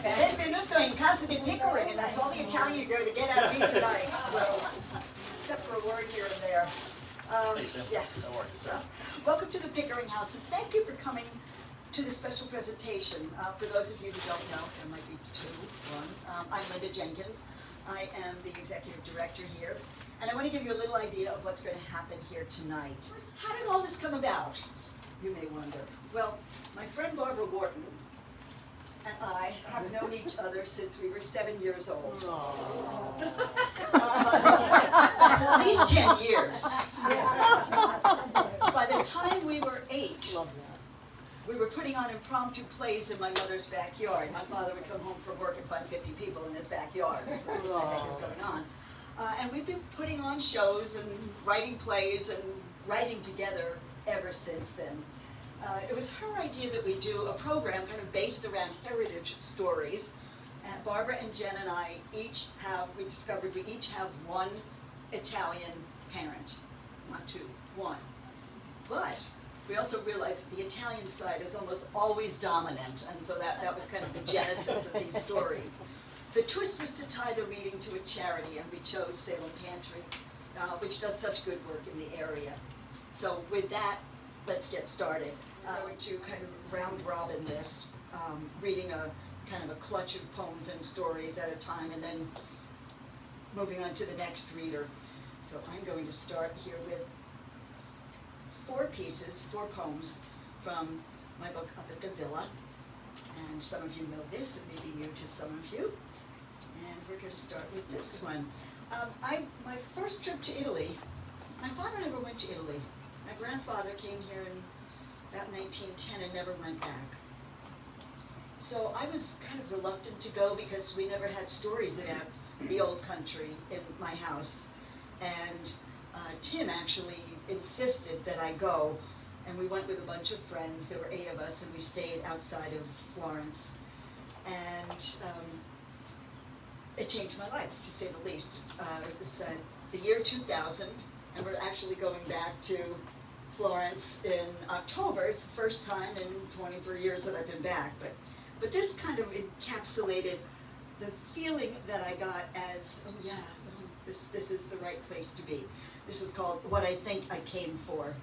Benvenuto in casa di Pickering, and that's all the Italian you're going to get out of me tonight. So, except for a word here and there. Yes. Welcome to the Pickering House, and thank you for coming to this special presentation. For those of you who don't know, there might be one. I'm Linda Jenkins. I am the executive director here, and I want to give you a little idea of what's going to happen here tonight. How did all this come about? You may wonder. Well, my friend Barbara Worton and I have known each other since we were 7 years old. That's at least 10 years. By the time we were 8, we were putting on impromptu plays in my mother's backyard. My father would come home from work and find 50 people in his backyard. What the heck is going on? And we've been putting on shows and writing plays and writing together ever since then. It was her idea that we do a program kind of based around heritage stories. And Barbara and Jen and I we discovered we each have one Italian parent. Not two, one. But we also realized the Italian side is almost always dominant, and so that was kind of the genesis of these stories. The twist was to tie the reading to a charity, and we chose Salem Pantry, which does such good work in the area. So with that, let's get started. I'm going to kind of round robin this, reading a kind of a clutch of poems and stories at a time, and then moving on to the next reader. So I'm going to start here with 4 poems from my book Up at the Villa. And some of you know this, it may be new to some of you. And we're going to start with this one. My first trip to Italy, my father never went to Italy. My grandfather came here in about 1910 and never went back. So I was kind of reluctant to go because we never had stories about the old country in my house. And Tim actually insisted that I go, and we went with a bunch of friends. There were 8 of us, and we stayed outside of Florence. And it changed my life, to say the least. It was the year 2000, and we're actually going back to Florence in October. It's the first time in 23 years that I've been back, but this kind of encapsulated the feeling that I got as, oh yeah, this is the right place to be. This is called What I Think I Came For.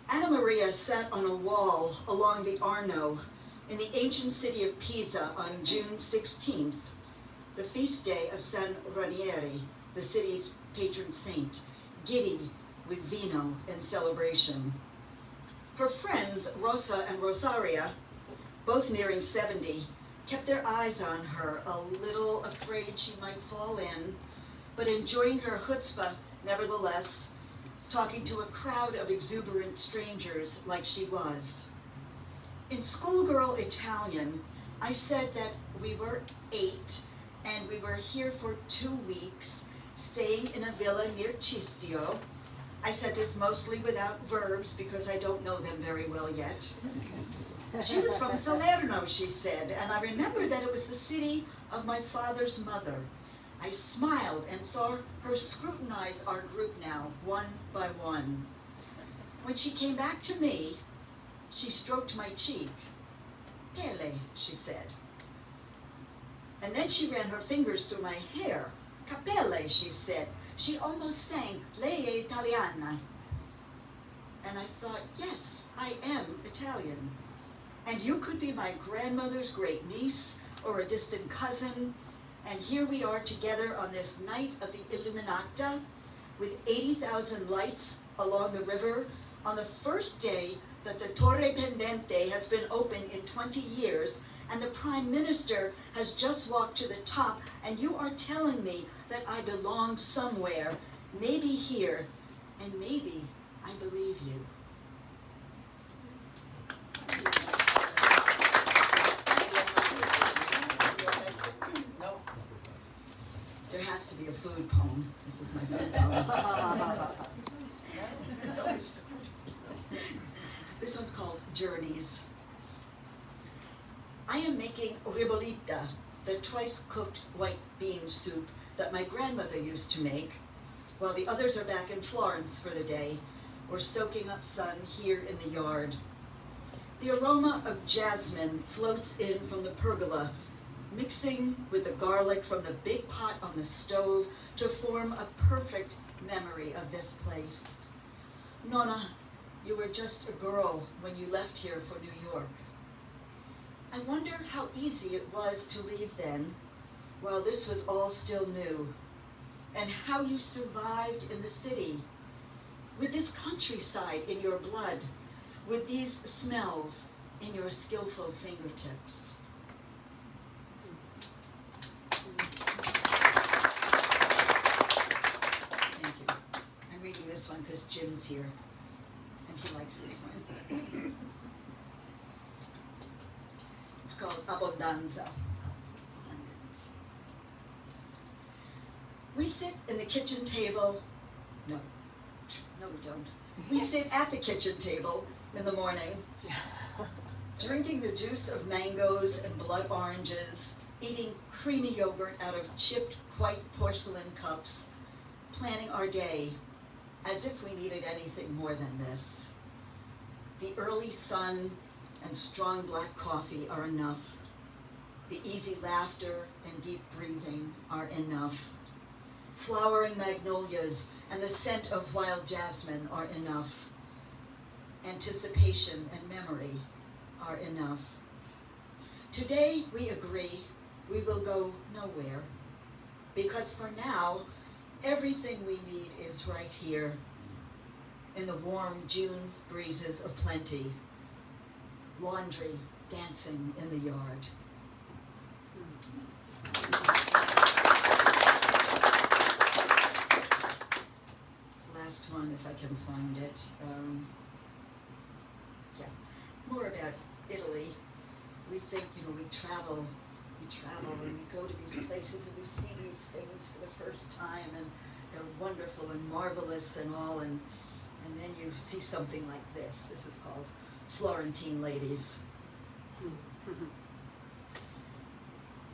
Anna Maria sat on a wall along the Arno in the ancient city of Pisa on June 16th, the feast day of San Ranieri, the city's patron saint, giddy with vino and celebration. Her friends, Rosa and Rosaria, both nearing 70, kept their eyes on her, a little afraid she might fall in, but enjoying her chutzpah nevertheless, talking to a crowd of exuberant strangers like she was. In schoolgirl Italian, I said that we were 8 and we were here for 2 weeks, staying in a villa near Cistio. I said this mostly without verbs because I don't know them very well yet. She was from Salerno, she said, and I remembered that it was the city of my father's mother. I smiled and saw her scrutinize our group now, one by one. When she came back to me, she stroked my cheek. Pele, she said. And then she ran her fingers through my hair. Capelle, she said. She almost sang, Lei è Italiana. And I thought, yes, I am Italian. And you could be my grandmother's great niece or a distant cousin. And here we are together on this night of the Illuminata with 80,000 lights along the river on the first day that the Torre Pendente has been open in 20 years and the Prime Minister has just walked to the top, and you are telling me that I belong somewhere, maybe here, and maybe I believe you. There has to be a food poem. This is my food poem. It's always food. This one's called Journeys. I am making ribollita, the twice-cooked white bean soup that my grandmother used to make, while the others are back in Florence for the day, or soaking up sun here in the yard. The aroma of jasmine floats in from the pergola, mixing with the garlic from the big pot on the stove to form a perfect memory of this place. Nonna, you were just a girl when you left here for New York. I wonder how easy it was to leave then, while this was all still new, and how you survived in the city, with this countryside in your blood, with these smells in your skillful fingertips. Thank you. I'm reading this one because Jim's here, and he likes this one. It's called Abbondanza. Abundance. We sit in the kitchen table. No, we don't. We sit at the kitchen table in the morning, drinking the juice of mangoes and blood oranges, eating creamy yogurt out of chipped white porcelain cups, planning our day as if we needed anything more than this. The early sun and strong black coffee are enough. The easy laughter and deep breathing are enough. Flowering magnolias and the scent of wild jasmine are enough. Anticipation and memory are enough. Today we agree we will go nowhere, because for now, everything we need is right here in the warm June breezes of plenty. Laundry dancing in the yard. Last one, if I can find it. More about Italy. We think, we travel and we go to these places and we see these things for the first time, and they're wonderful and marvelous and all, and then you see something like this. This is called Florentine ladies.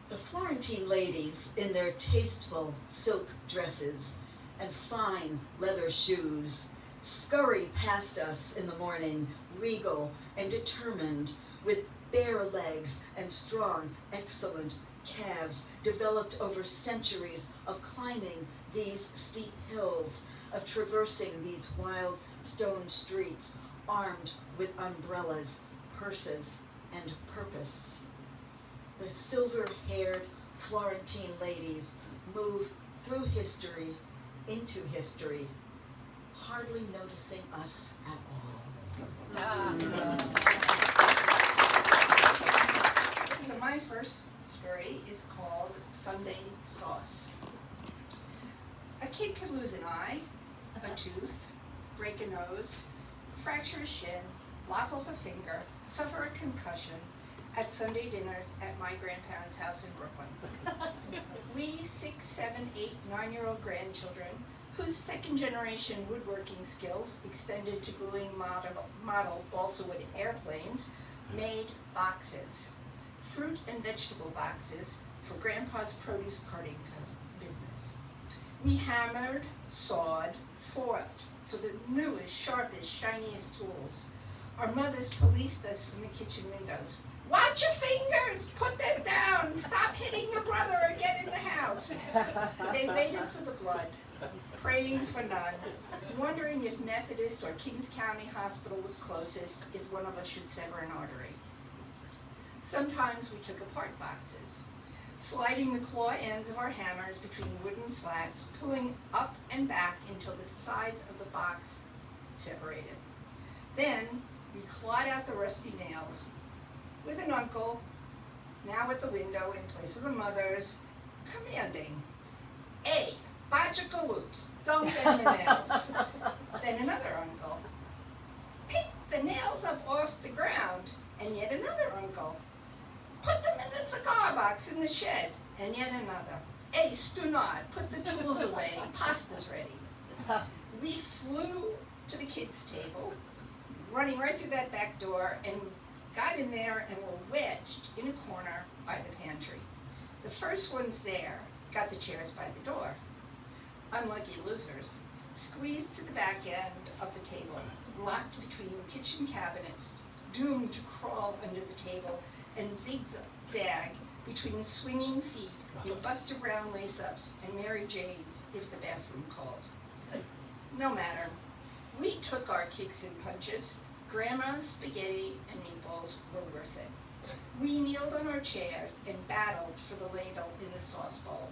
The Florentine ladies, in their tasteful silk dresses and fine leather shoes, scurry past us in the morning, regal and determined, with bare legs and strong, excellent calves developed over centuries of climbing these steep hills, of traversing these wild stone streets, armed with umbrellas, purses, and purpose. The silver-haired Florentine ladies move through history into history, hardly noticing us at all. So my first story is called Sunday Sauce. A kid could lose an eye, a tooth, break a nose, fracture a shin, lop off a finger, suffer a concussion at Sunday dinners at my grandparents' house in Brooklyn. We 6, 7, 8, 9-year-old grandchildren, whose second-generation woodworking skills extended to gluing model balsa wood airplanes, made boxes, fruit and vegetable boxes, for Grandpa's produce carting business. We hammered, sawed, foiled for the newest, sharpest, shiniest tools. Our mothers policed us from the kitchen windows. Watch your fingers! Put that down! Stop hitting your brother or get in the house! They waited for the blood, praying for none, wondering if Methodist or Kings County Hospital was closest, if one of us should sever an artery. Sometimes we took apart boxes, sliding the claw ends of our hammers between wooden slats, pulling up and back until the sides of the box separated. Then we clawed out the rusty nails, with an uncle, now at the window in place of the mothers, commanding, "Hey, logical loops, don't bend the nails." Then another uncle, "Pick the nails up off the ground." And yet another uncle, "Put them in the cigar box in the shed." And yet another, "Hey, Stunard, put the tools away, pasta's ready." We flew to the kids' table, running right through that back door, and got in there and were wedged in a corner by the pantry. The first ones there got the chairs by the door. Unlucky losers squeezed to the back end of the table, locked between kitchen cabinets, doomed to crawl under the table and zigzag between swinging feet in Buster Brown lace-ups and Mary Janes if the bathroom called. No matter. We took our kicks and punches. Grandma's spaghetti and meatballs were worth it. We kneeled on our chairs and battled for the ladle in the sauce bowl.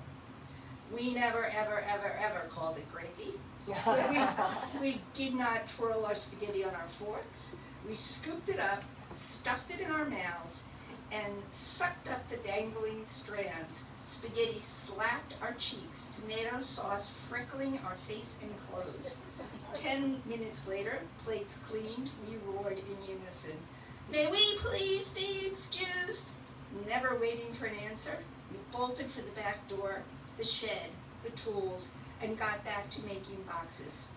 We never, ever, ever, ever called it gravy. We did not twirl our spaghetti on our forks. We scooped it up, stuffed it in our mouths, and sucked up the dangling strands. Spaghetti slapped our cheeks, tomato sauce freckling our face and clothes. 10 minutes later, plates cleaned, we roared in unison, "May we please be excused?" Never waiting for an answer, we bolted for the back door, the shed, the tools, and got back to making boxes.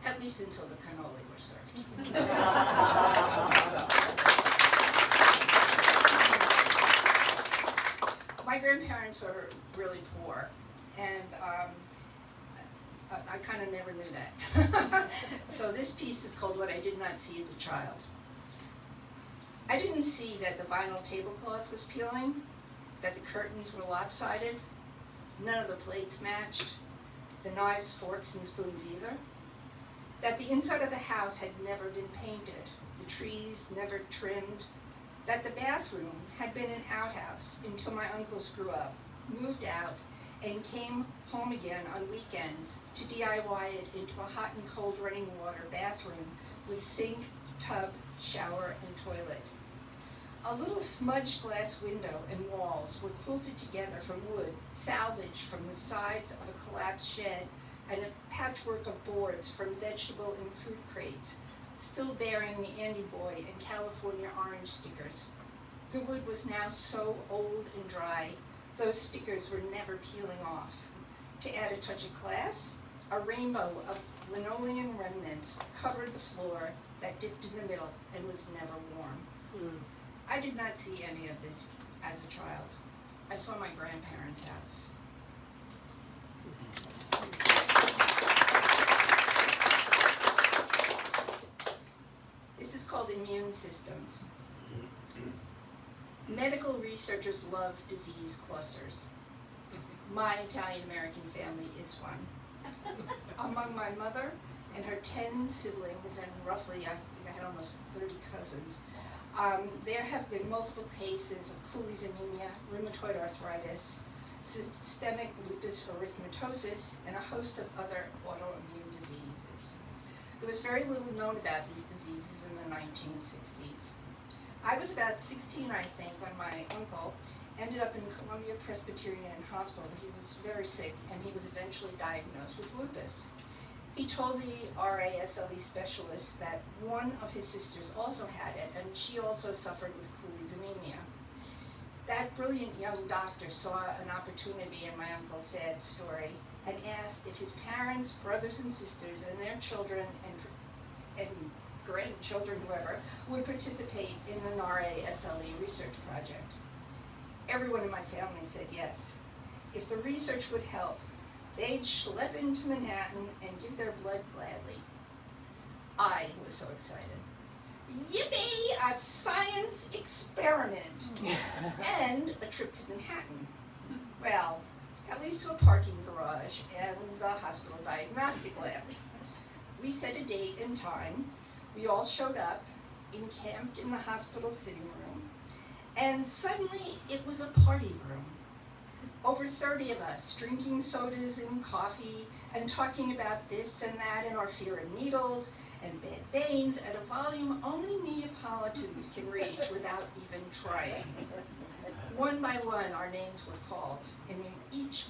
At least until the cannoli were served. My grandparents were really poor, and I kind of never knew that. So this piece is called What I Did Not See as a Child. I didn't see that the vinyl tablecloth was peeling, that the curtains were lopsided, none of the plates matched, the knives, forks, and spoons either, that the inside of the house had never been painted, the trees never trimmed, that the bathroom had been an outhouse until my uncles grew up, moved out, and came home again on weekends to DIY it into a hot and cold running water bathroom with sink, tub, shower, and toilet. A little smudged glass window and walls were quilted together from wood, salvaged from the sides of a collapsed shed, and a patchwork of boards from vegetable and fruit crates, still bearing the Andy Boy and California orange stickers. The wood was now so old and dry, those stickers were never peeling off. To add a touch of class, a rainbow of linoleum remnants covered the floor that dipped in the middle and was never warm. I did not see any of this as a child. I saw my grandparents' house. This is called immune systems. Medical researchers love disease clusters. My Italian-American family is one. Among my mother and her 10 siblings, and roughly, I think I had almost 30 cousins, there have been multiple cases of Cooley's anemia, rheumatoid arthritis, systemic lupus erythematosus, and a host of other autoimmune diseases. There was very little known about these diseases in the 1960s. I was about 16, I think, when my uncle ended up in Columbia Presbyterian Hospital. He was very sick, and he was eventually diagnosed with lupus. He told the RASLE specialist that one of his sisters also had it, and she also suffered with Cooley's anemia. That brilliant young doctor saw an opportunity in my uncle's sad story and asked if his parents, brothers and sisters, and their children and grandchildren, whoever, would participate in an RASLE research project. Everyone in my family said yes. If the research would help, they'd schlep into Manhattan and give their blood gladly. I was so excited. Yippee! A science experiment! And a trip to Manhattan. Well, at least to a parking garage and the hospital diagnostic lab. We set a date and time. We all showed up, encamped in the hospital sitting room, and suddenly it was a party room. Over 30 of us, drinking sodas and coffee, and talking about this and that, and our fear of needles, and bad veins, at a volume only Neapolitans can reach without even trying. One by one, our names were called, and we each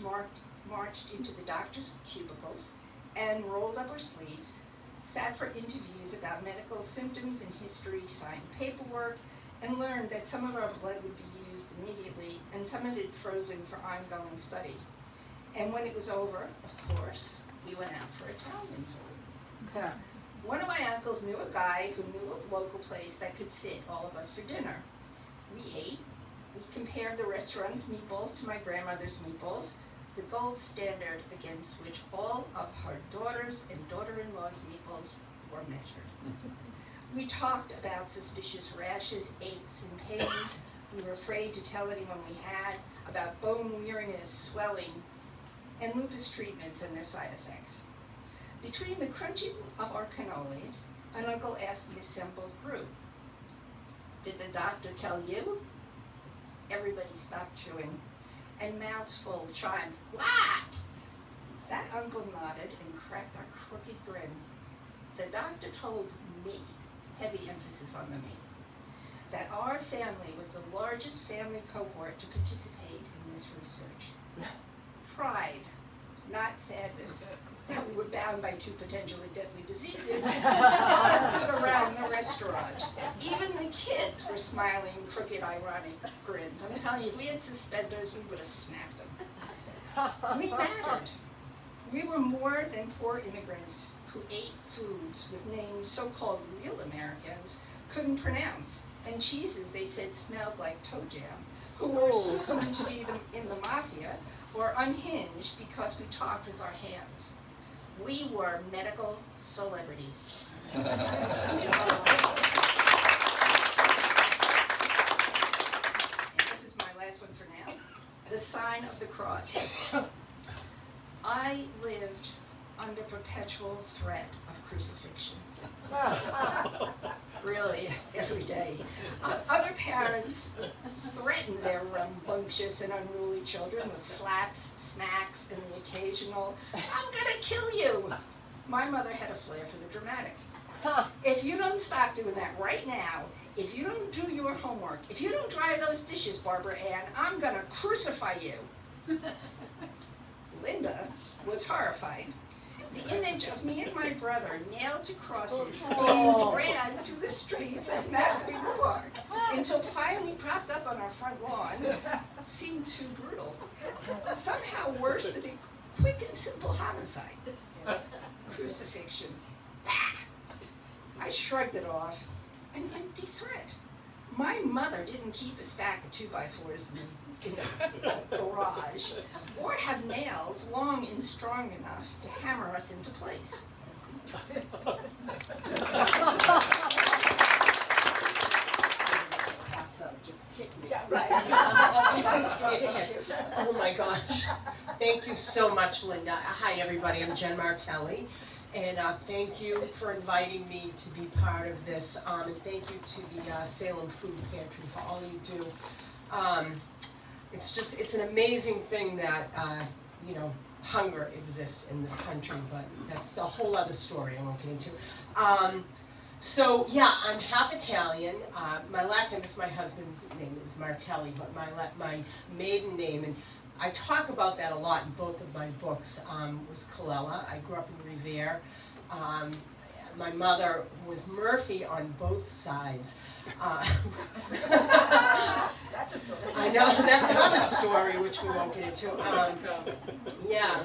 marched into the doctor's cubicles, and rolled up our sleeves, sat for interviews about medical symptoms and history, signed paperwork, and learned that some of our blood would be used immediately and some of it frozen for ongoing study. And when it was over, of course, we went out for Italian food. Yeah. One of my uncles knew a guy who knew a local place that could fit all of us for dinner. We ate. We compared the restaurant's meatballs to my grandmother's meatballs, the gold standard against which all of her daughters and daughter-in-law's meatballs were measured. We talked about suspicious rashes, aches, and pains. We were afraid to tell anyone we had, about bone weariness, swelling, and lupus treatments and their side effects. Between the crunching of our cannolis, an uncle asked the assembled group, "Did the doctor tell you?" Everybody stopped chewing, and mouths full chimed, "What?" That uncle nodded and cracked a crooked grin. The doctor told me, heavy emphasis on the me, that our family was the largest family cohort to participate in this research. Pride, not sadness, that we were bound by 2 potentially deadly diseases around the restaurant. Even the kids were smiling, crooked, ironic grins. I'm telling you, if we had suspenders, we would have snapped them. We mattered. We were more than poor immigrants who ate foods with names so-called real Americans couldn't pronounce, and cheeses they said smelled like toe jam, who were assumed to be in the mafia or unhinged because we talked with our hands. We were medical celebrities. And this is my last one for now. The sign of the cross. I lived under perpetual threat of crucifixion. Really, every day. Other parents threatened their rambunctious and unruly children with slaps, smacks, and the occasional, "I'm gonna kill you." My mother had a flair for the dramatic. "If you don't stop doing that right now, if you don't do your homework, if you don't dry those dishes, Barbara Ann, I'm gonna crucify you." Linda was horrified. The image of me and my brother nailed to crosses being ran through the streets of Massapequa Park until finally propped up on our front lawn seemed too brutal. Somehow worse than a quick and simple homicide. Crucifixion. Bah! I shrugged it off. An empty threat. My mother didn't keep a stack of 2x4s in the garage, or have nails long and strong enough to hammer us into place. Just kick me. Yeah, right. Oh my gosh. Thank you so much, Linda. Hi, everybody. I'm Jen Martelli. And thank you for inviting me to be part of this. And thank you to the Salem Food Pantry for all you do. It's an amazing thing that, hunger exists in this country, but that's a whole other story I won't get into. So yeah, I'm half Italian. My last name is my husband's name is Martelli, but my maiden name, and I talk about that a lot in both of my books, was Colella. I grew up in Revere. My mother was Murphy on both sides. That's a story. I know, that's another story which we won't get into. Yeah.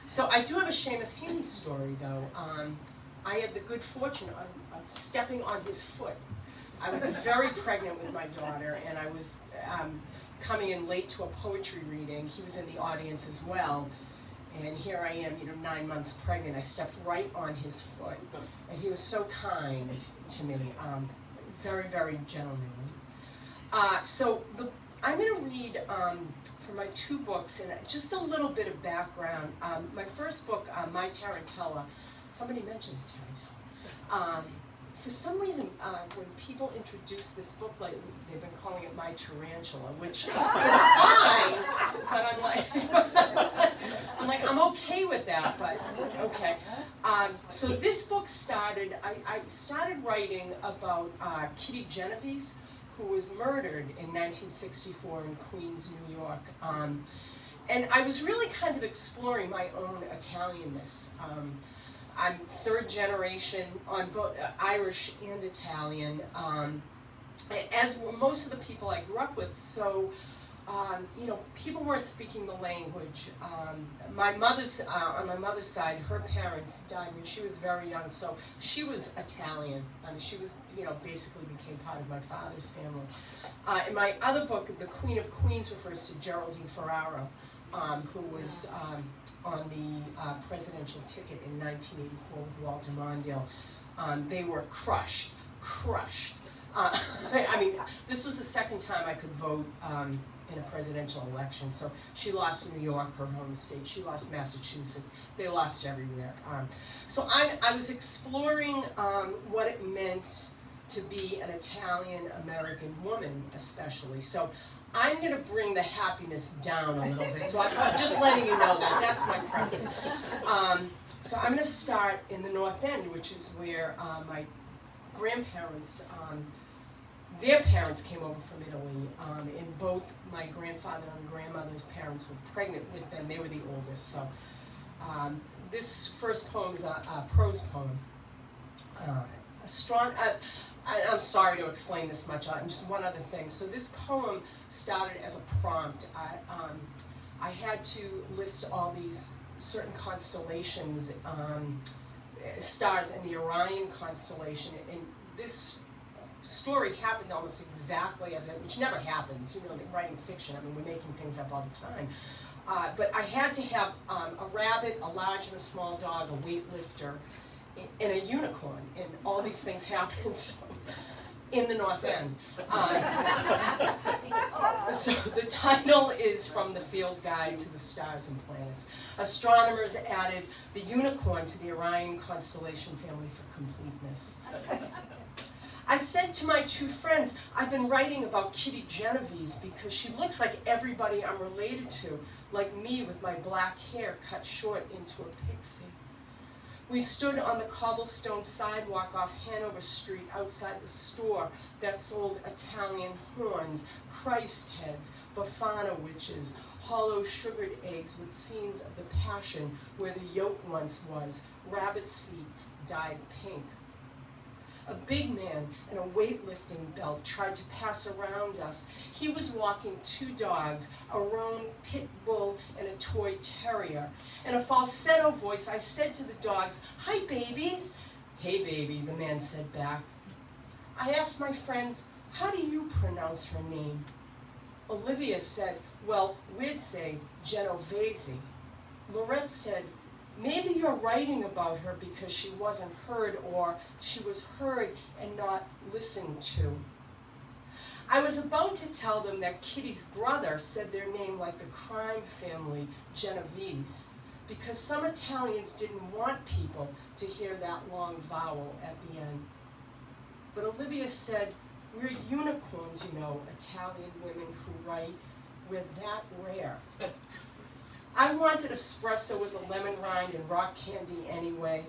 So I do have a Seamus Heaney story, though. I had the good fortune of stepping on his foot. I was very pregnant with my daughter, and I was coming in late to a poetry reading. He was in the audience as well. And here I am, 9 months pregnant. I stepped right on his foot. And he was so kind to me, very, very gentlemanly. I'm going to read from my 2 books, and just a little bit of background. My first book, My Tarantella, somebody mentioned Tarantella. For some reason, when people introduce this book lately, they've been calling it My Tarantula, which is fine, but I'm okay with that, but okay. So this book started, I started writing about Kitty Genovese, who was murdered in 1964 in Queens, New York. And I was really kind of exploring my own Italianness. I'm 3rd generation on both Irish and Italian, as were most of the people I grew up with. So, people weren't speaking the language. On my mother's side, her parents died when she was very young, so she was Italian. She was, basically became part of my father's family. In my other book, The Queen of Queens refers to Geraldine Ferraro. who was on the presidential ticket in 1984 with Walter Mondale. They were crushed. I mean, this was the second time I could vote in a presidential election. So she lost New York, her home state. She lost Massachusetts. They lost everywhere. So I was exploring what it meant to be an Italian-American woman, especially. So I'm going to bring the happiness down a little bit. So I'm just letting you know that. That's my preface. So I'm going to start in the North End, which is where my grandparents, their parents came over from Italy, and both my grandfather and grandmother's parents were pregnant with them. They were the oldest. So this first poem is a prose poem. I'm sorry to explain this much, just one other thing. So this poem started as a prompt. I had to list all these certain constellations, stars in the Orion constellation, and this story happened almost exactly as it, which never happens, in writing fiction. I mean, we're making things up all the time. But I had to have a rabbit, a large and a small dog, a weightlifter, and a unicorn, and all these things happened in the North End. So the title is From the Field Guide to the Stars and Planets. Astronomers added the unicorn to the Orion constellation family for completeness. I said to my two friends, I've been writing about Kitty Genovese because she looks like everybody I'm related to, like me with my black hair cut short into a pixie. We stood on the cobblestone sidewalk off Hanover Street outside the store that sold Italian horns, Christ heads, Bafana witches, hollow sugared eggs with scenes of the Passion where the yolk once was, rabbit's feet dyed pink. A big man in a weightlifting belt tried to pass around us. He was walking two dogs, a roan pit bull and a toy terrier. In a falsetto voice, I said to the dogs, "Hi, babies." "Hey, baby," the man said back. I asked my friends, "How do you pronounce her name?" Olivia said, "Well, we'd say Genovese." Lorette said, "Maybe you're writing about her because she wasn't heard, or she was heard and not listened to." I was about to tell them that Kitty's brother said their name like the crime family Genovese, because some Italians didn't want people to hear that long vowel at the end. But Olivia said, "We're unicorns, Italian women who write. We're that rare." I wanted espresso with a lemon rind and rock candy anyway.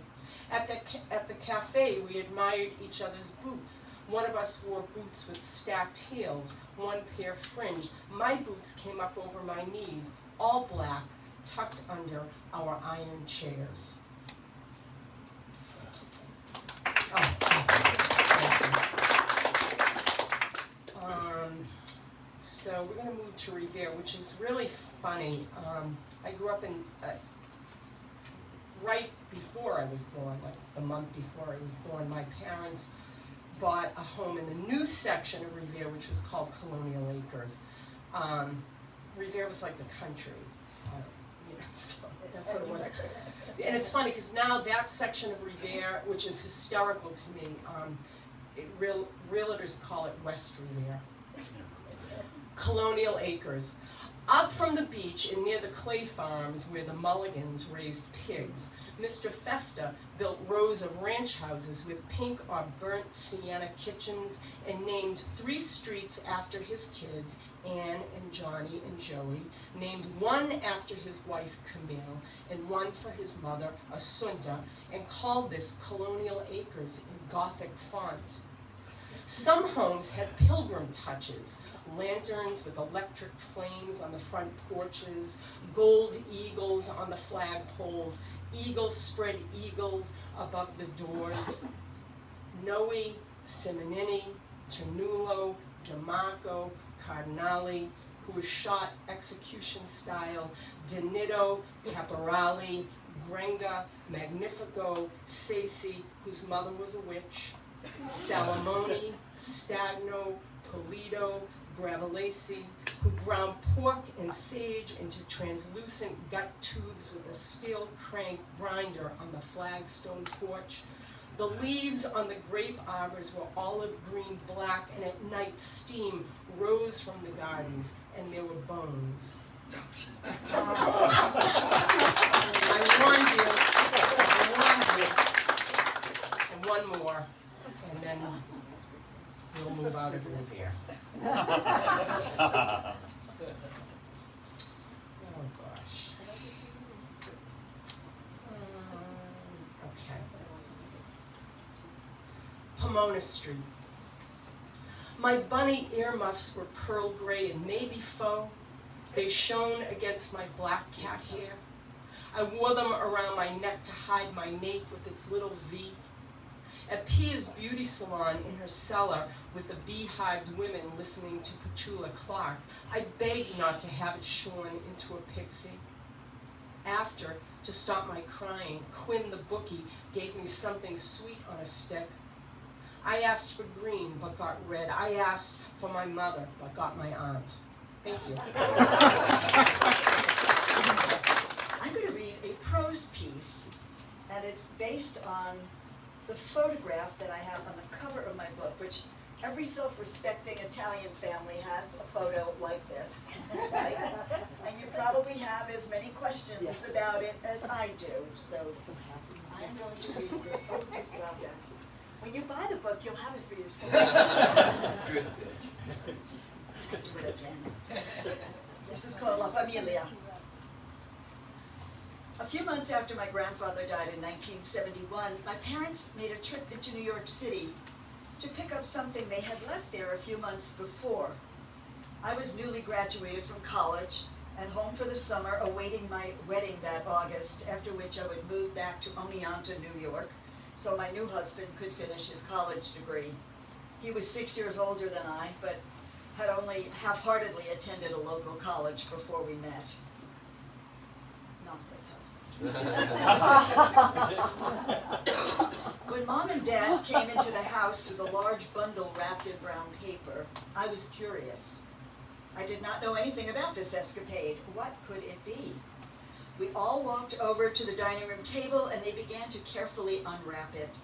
At the cafe, we admired each other's boots. One of us wore boots with stacked heels, one pair fringed. My boots came up over my knees, all black, tucked under our iron chairs. So we're going to move to Revere, which is really funny. I grew up in, right before I was born, like the month before I was born, my parents bought a home in the new section of Revere, which was called Colonial Acres. Revere was like the country, so that's what it was. And it's funny, because now that section of Revere, which is hysterical to me, realtors call it West Revere. Colonial Acres. Up from the beach and near the clay farms where the Mulligans raised pigs, Mr. Festa built rows of ranch houses with pink or burnt sienna kitchens and named 3 streets after his kids, Anne and Johnny and Joey, named one after his wife Camille and one for his mother Assunta, and called this Colonial Acres in Gothic font. Some homes had pilgrim touches, lanterns with electric flames on the front porches, gold eagles on the flagpoles, eagles spread eagles above the doors. Noe, Simonini, Ternulo, Giamacco, Cardinali, who was shot execution style, Denito, Caporali, Grenga, Magnifico, Sasi, whose mother was a witch, Salamoni, Stagno, Polito, Gravelacy, who ground pork and sage into translucent gut tubes with a steel crank grinder on the flagstone porch. The leaves on the grape arbors were olive green black, and at night steam rose from the gardens, and there were bones. I warned you. And one more, and then we'll move out of Revere. Oh gosh. Okay. Pomona Street. My bunny earmuffs were pearl gray and maybe faux. They shone against my black cat hair. I wore them around my neck to hide my nape with its little V. At Pia's beauty salon in her cellar with the beehived women listening to Petula Clark, I begged not to have it shorn into a pixie. After, to stop my crying, Quinn the bookie gave me something sweet on a stick. I asked for green, but got red. I asked for my mother, but got my aunt. Thank you. I'm going to read a prose piece, and it's based on the photograph that I have on the cover of my book, which every self-respecting Italian family has a photo like this, right? And you probably have as many questions about it as I do, so I'm going to read this. Oh, yes. When you buy the book, you'll have it for yourself. Good bitch. Do it again. This is called La Familia. A few months after my grandfather died in 1971, my parents made a trip into New York City to pick up something they had left there a few months before. I was newly graduated from college and home for the summer, awaiting my wedding that August, after which I would move back to Oneonta, New York, so my new husband could finish his college degree. He was 6 years older than I, but had only half-heartedly attended a local college before we met. Not this husband. When Mom and Dad came into the house with a large bundle wrapped in brown paper, I was curious. I did not know anything about this escapade. What could it be? We all walked over to the dining room table and they began to carefully unwrap it.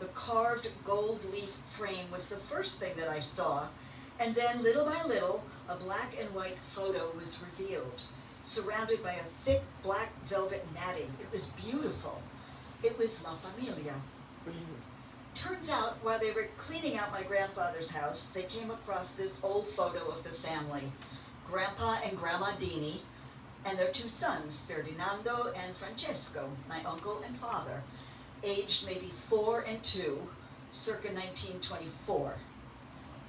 The carved gold leaf frame was the first thing that I saw, and then little by little, a black and white photo was revealed, surrounded by a thick black velvet matting. It was beautiful. It was La Familia. Turns out, while they were cleaning out my grandfather's house, they came across this old photo of the family, Grandpa and Grandma Dini, and their two sons, Ferdinando and Francesco, my uncle and father, aged maybe 4 and 2, circa 1924.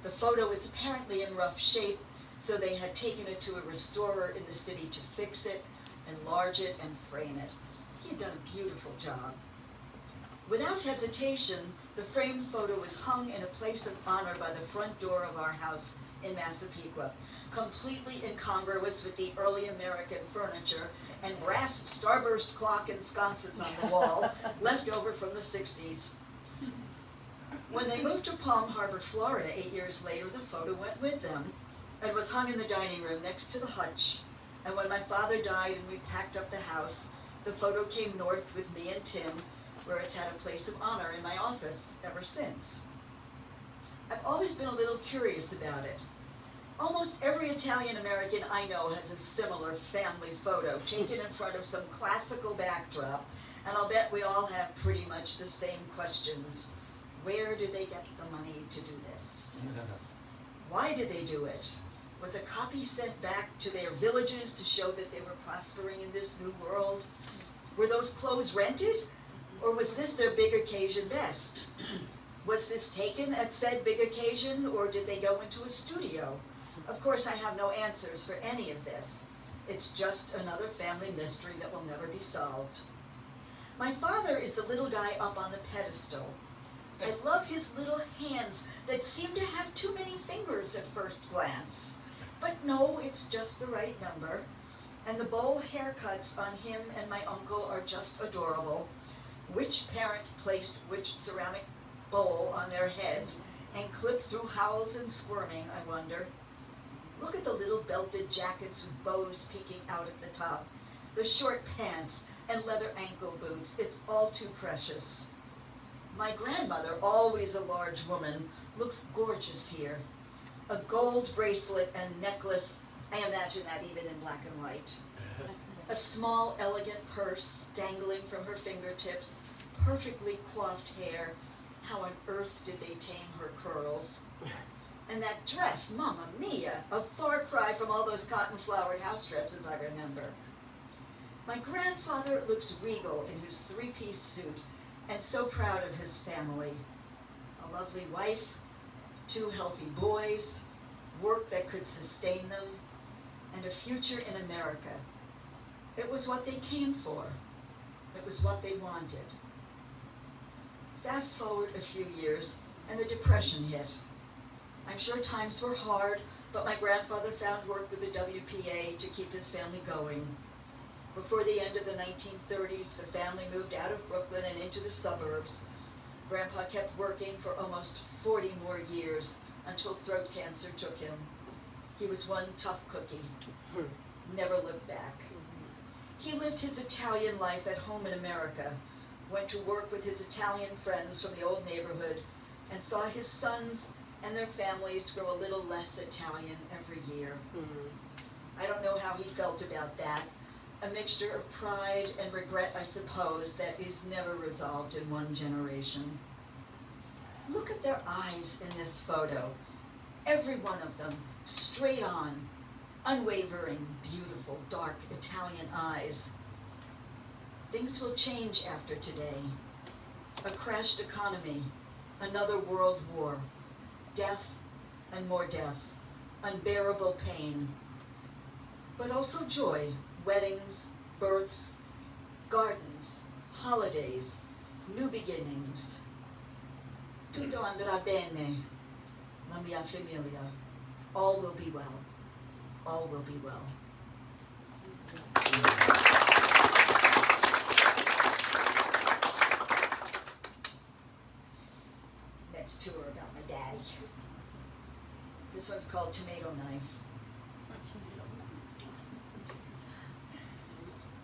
The photo was apparently in rough shape, so they had taken it to a restorer in the city to fix it, enlarge it, and frame it. He had done a beautiful job. Without hesitation, the framed photo was hung in a place of honor by the front door of our house in Massapequa, completely incongruous with the early American furniture and brass starburst clock and sconces on the wall, left over from the 60s. When they moved to Palm Harbor, Florida 8 years later, the photo went with them and was hung in the dining room next to the hutch. And when my father died and we packed up the house, the photo came north with me and Tim, where it's had a place of honor in my office ever since. I've always been a little curious about it. Almost every Italian American I know has a similar family photo taken in front of some classical backdrop, and I'll bet we all have pretty much the same questions. Where did they get the money to do this? Why did they do it? Was a copy sent back to their villages to show that they were prospering in this new world? Were those clothes rented? Or was this their big occasion best? Was this taken at said big occasion, or did they go into a studio? Of course, I have no answers for any of this. It's just another family mystery that will never be solved. My father is the little guy up on the pedestal. I love his little hands that seem to have too many fingers at first glance. But no, it's just the right number. And the bowl haircuts on him and my uncle are just adorable. Which parent placed which ceramic bowl on their heads and clipped through howls and squirming, I wonder. Look at the little belted jackets with bows peeking out at the top, the short pants and leather ankle boots. It's all too precious. My grandmother, always a large woman, looks gorgeous here. A gold bracelet and necklace, I imagine that even in black and white. A small, elegant purse dangling from her fingertips, perfectly coiffed hair. How on earth did they tame her curls? And that dress, Mamma Mia, a far cry from all those cotton-flowered house dresses I remember. My grandfather looks regal in his three-piece suit and so proud of his family. A lovely wife, 2 healthy boys, work that could sustain them, and a future in America. It was what they came for. It was what they wanted. Fast forward a few years, and the Depression hit. I'm sure times were hard, but my grandfather found work with the WPA to keep his family going. Before the end of the 1930s, the family moved out of Brooklyn and into the suburbs. Grandpa kept working for almost 40 more years until throat cancer took him. He was one tough cookie. Never looked back. He lived his Italian life at home in America, went to work with his Italian friends from the old neighborhood, and saw his sons and their families grow a little less Italian every year. I don't know how he felt about that. A mixture of pride and regret, I suppose, that is never resolved in one generation. Look at their eyes in this photo. Every one of them, straight on, unwavering, beautiful, dark Italian eyes. Things will change after today. A crashed economy, another world war, death and more death, unbearable pain, but also joy, weddings, births, gardens, holidays, new beginnings. Tutto andrà bene, la mia famiglia. All will be well. All will be well. Next two are about my daddy. This one's called Tomato Knife.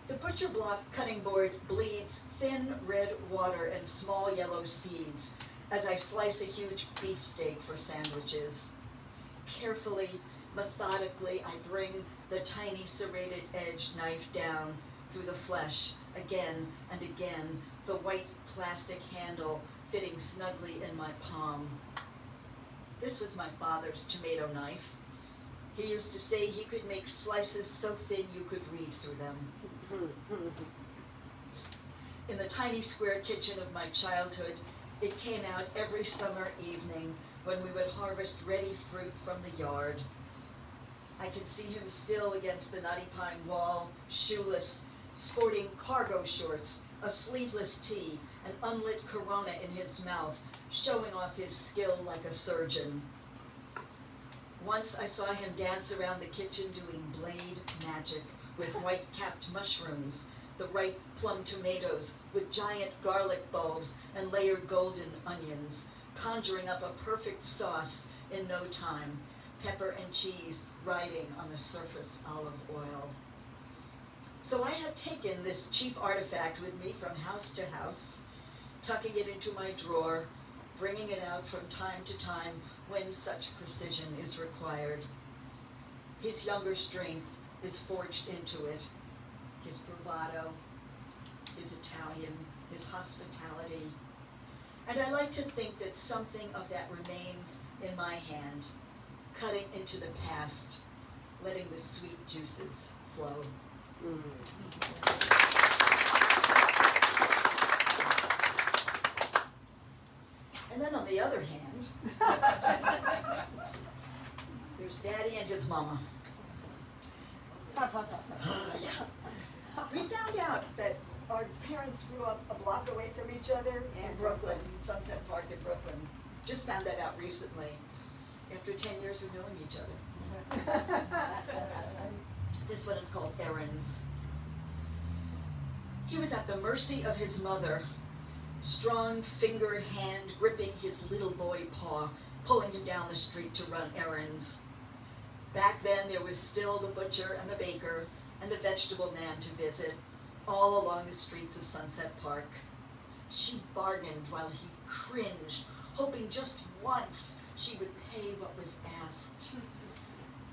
The butcher block cutting board bleeds thin red water and small yellow seeds as I slice a huge beefsteak for sandwiches. Carefully, methodically, I bring the tiny serrated edge knife down through the flesh again and again, the white plastic handle fitting snugly in my palm. This was my father's tomato knife. He used to say he could make slices so thin you could read through them. In the tiny square kitchen of my childhood, it came out every summer evening when we would harvest ready fruit from the yard. I can see him still against the knotty pine wall, shoeless, sporting cargo shorts, a sleeveless tee, an unlit Corona in his mouth, showing off his skill like a surgeon. Once I saw him dance around the kitchen doing blade magic with white-capped mushrooms, the ripe plum tomatoes with giant garlic bulbs and layered golden onions, conjuring up a perfect sauce in no time, pepper and cheese riding on the surface olive oil. So I have taken this cheap artifact with me from house to house, tucking it into my drawer, bringing it out from time to time when such precision is required. His younger strength is forged into it, his bravado, his Italian, his hospitality. And I like to think that something of that remains in my hand, cutting into the past, letting the sweet juices flow. And then on the other hand, there's Daddy and his mama. We found out that our parents grew up a block away from each other in Brooklyn, Sunset Park in Brooklyn. Just found that out recently, after 10 years of knowing each other. This one is called Errands. He was at the mercy of his mother, strong fingered hand gripping his little boy paw, pulling him down the street to run errands. Back then, there was still the butcher and the baker and the vegetable man to visit, all along the streets of Sunset Park. She bargained while he cringed, hoping just once she would pay what was asked.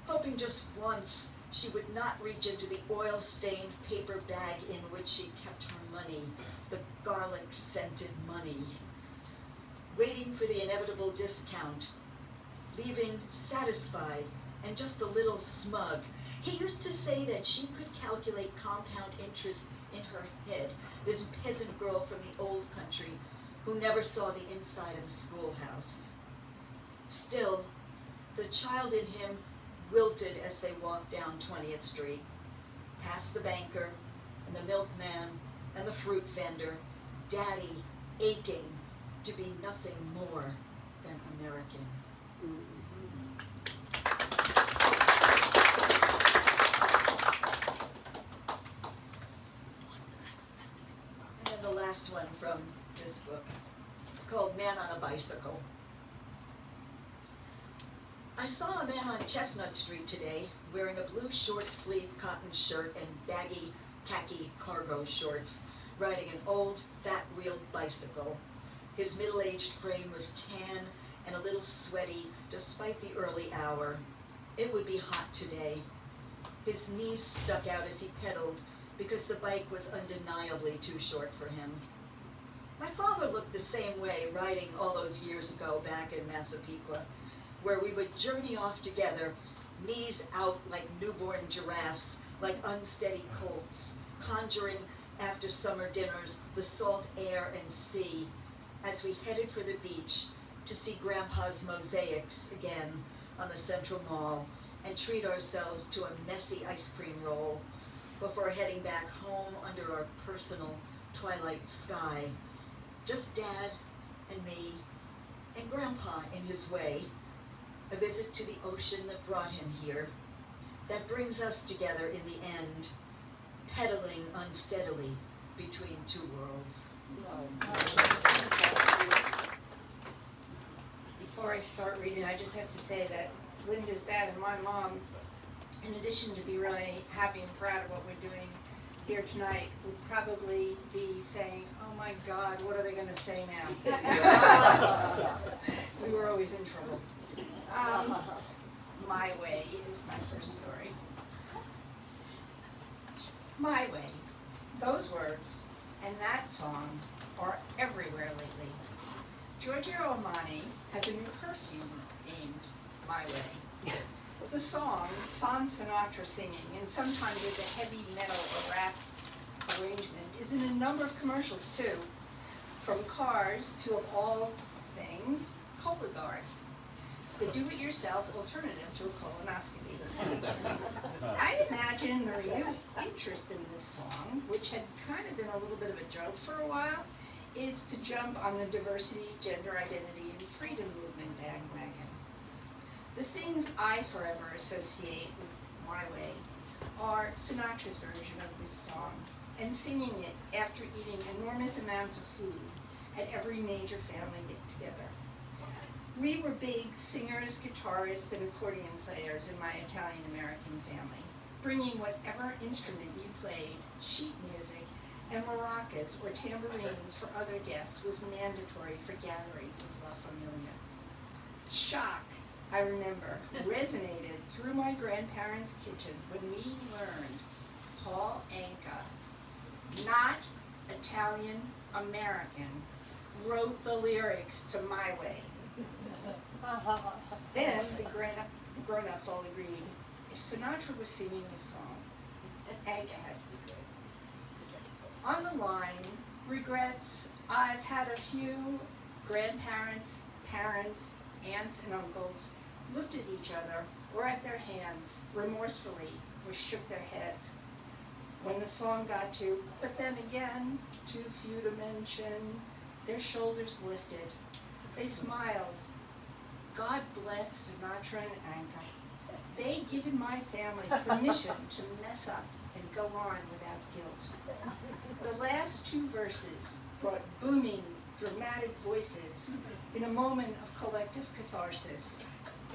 Hoping just once she would not reach into the oil-stained paper bag in which she kept her money, the garlic-scented money. Waiting for the inevitable discount, leaving satisfied and just a little smug. He used to say that she could calculate compound interest in her head, this peasant girl from the old country who never saw the inside of a schoolhouse. Still, the child in him wilted as they walked down 20th Street, past the banker and the milkman and the fruit vendor, Daddy aching to be nothing more than American. And then the last one from this book. It's called Man on a Bicycle. I saw a man on Chestnut Street today wearing a blue short-sleeved cotton shirt and baggy khaki cargo shorts, riding an old fat-wheeled bicycle. His middle-aged frame was tan and a little sweaty despite the early hour. It would be hot today. His knees stuck out as he pedaled because the bike was undeniably too short for him. My father looked the same way riding all those years ago back in Massapequa, where we would journey off together, knees out like newborn giraffes, like unsteady colts, conjuring after summer dinners the salt air and sea, as we headed for the beach to see Grandpa's mosaics again on the Central Mall and treat ourselves to a messy ice cream roll before heading back home under our personal twilight sky. Just Dad and me and Grandpa in his way, a visit to the ocean that brought him here, that brings us together in the end, pedaling unsteadily between two worlds. Before I start reading, I just have to say that Linda's dad and my mom, in addition to be really happy and proud of what we're doing here tonight, would probably be saying, oh my God, what are they gonna say now? We were always in trouble. My Way is my first story. My Way. Those words and that song are everywhere lately. Giorgio Armani has a new perfume named My Way. The song, San Sinatra singing, and sometimes with a heavy metal or rap arrangement, is in a number of commercials too, from cars to, of all things, Cologuard, the do-it-yourself alternative to a colonoscopy. I imagine the renewed interest in this song, which had kind of been a little bit of a joke for a while, is to jump on the diversity, gender identity, and freedom movement bandwagon. The things I forever associate with My Way are Sinatra's version of this song and singing it after eating enormous amounts of food at every major family get-together. We were big singers, guitarists, and accordion players in my Italian-American family, bringing whatever instrument you played, sheet music, and maracas or tambourines for other guests was mandatory for gatherings of La Familia. Shock, I remember, resonated through my grandparents' kitchen when we learned Paul Anka, not Italian-American, wrote the lyrics to My Way. Then the grown-ups all agreed, if Sinatra was singing the song, Anka had to be good. On the line, regrets, I've had a few grandparents, parents, aunts, and uncles looked at each other or at their hands remorsefully or shook their heads when the song got to, but then again, too few to mention, their shoulders lifted. They smiled. God bless Sinatra and Anka. They'd given my family permission to mess up and go on without guilt. The last two verses brought booming, dramatic voices in a moment of collective catharsis.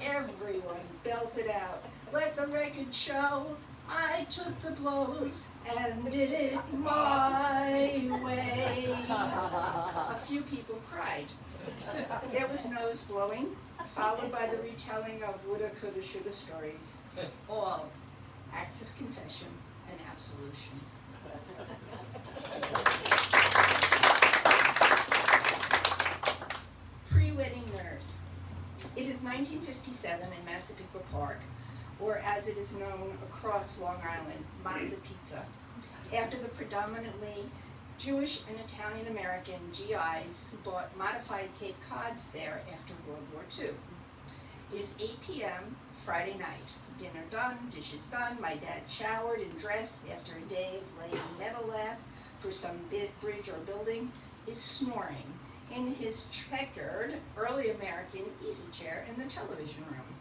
Everyone belted out, let the record show. I took the blows and did it my way. A few people cried. There was nose blowing, followed by the retelling of woulda, coulda, shoulda stories. All acts of confession and absolution. Pre-wedding nerves. It is 1957 in Massapequa Park, or as it is known across Long Island, Mazza Pizza, after the predominantly Jewish and Italian American GIs who bought modified Cape Cods there after World War II. It is 8 p.m. Friday night. Dinner done, dishes done, my dad showered and dressed after a day of laying metal lath for some bridge or building, is snoring in his checkered, early American easy chair in the television room.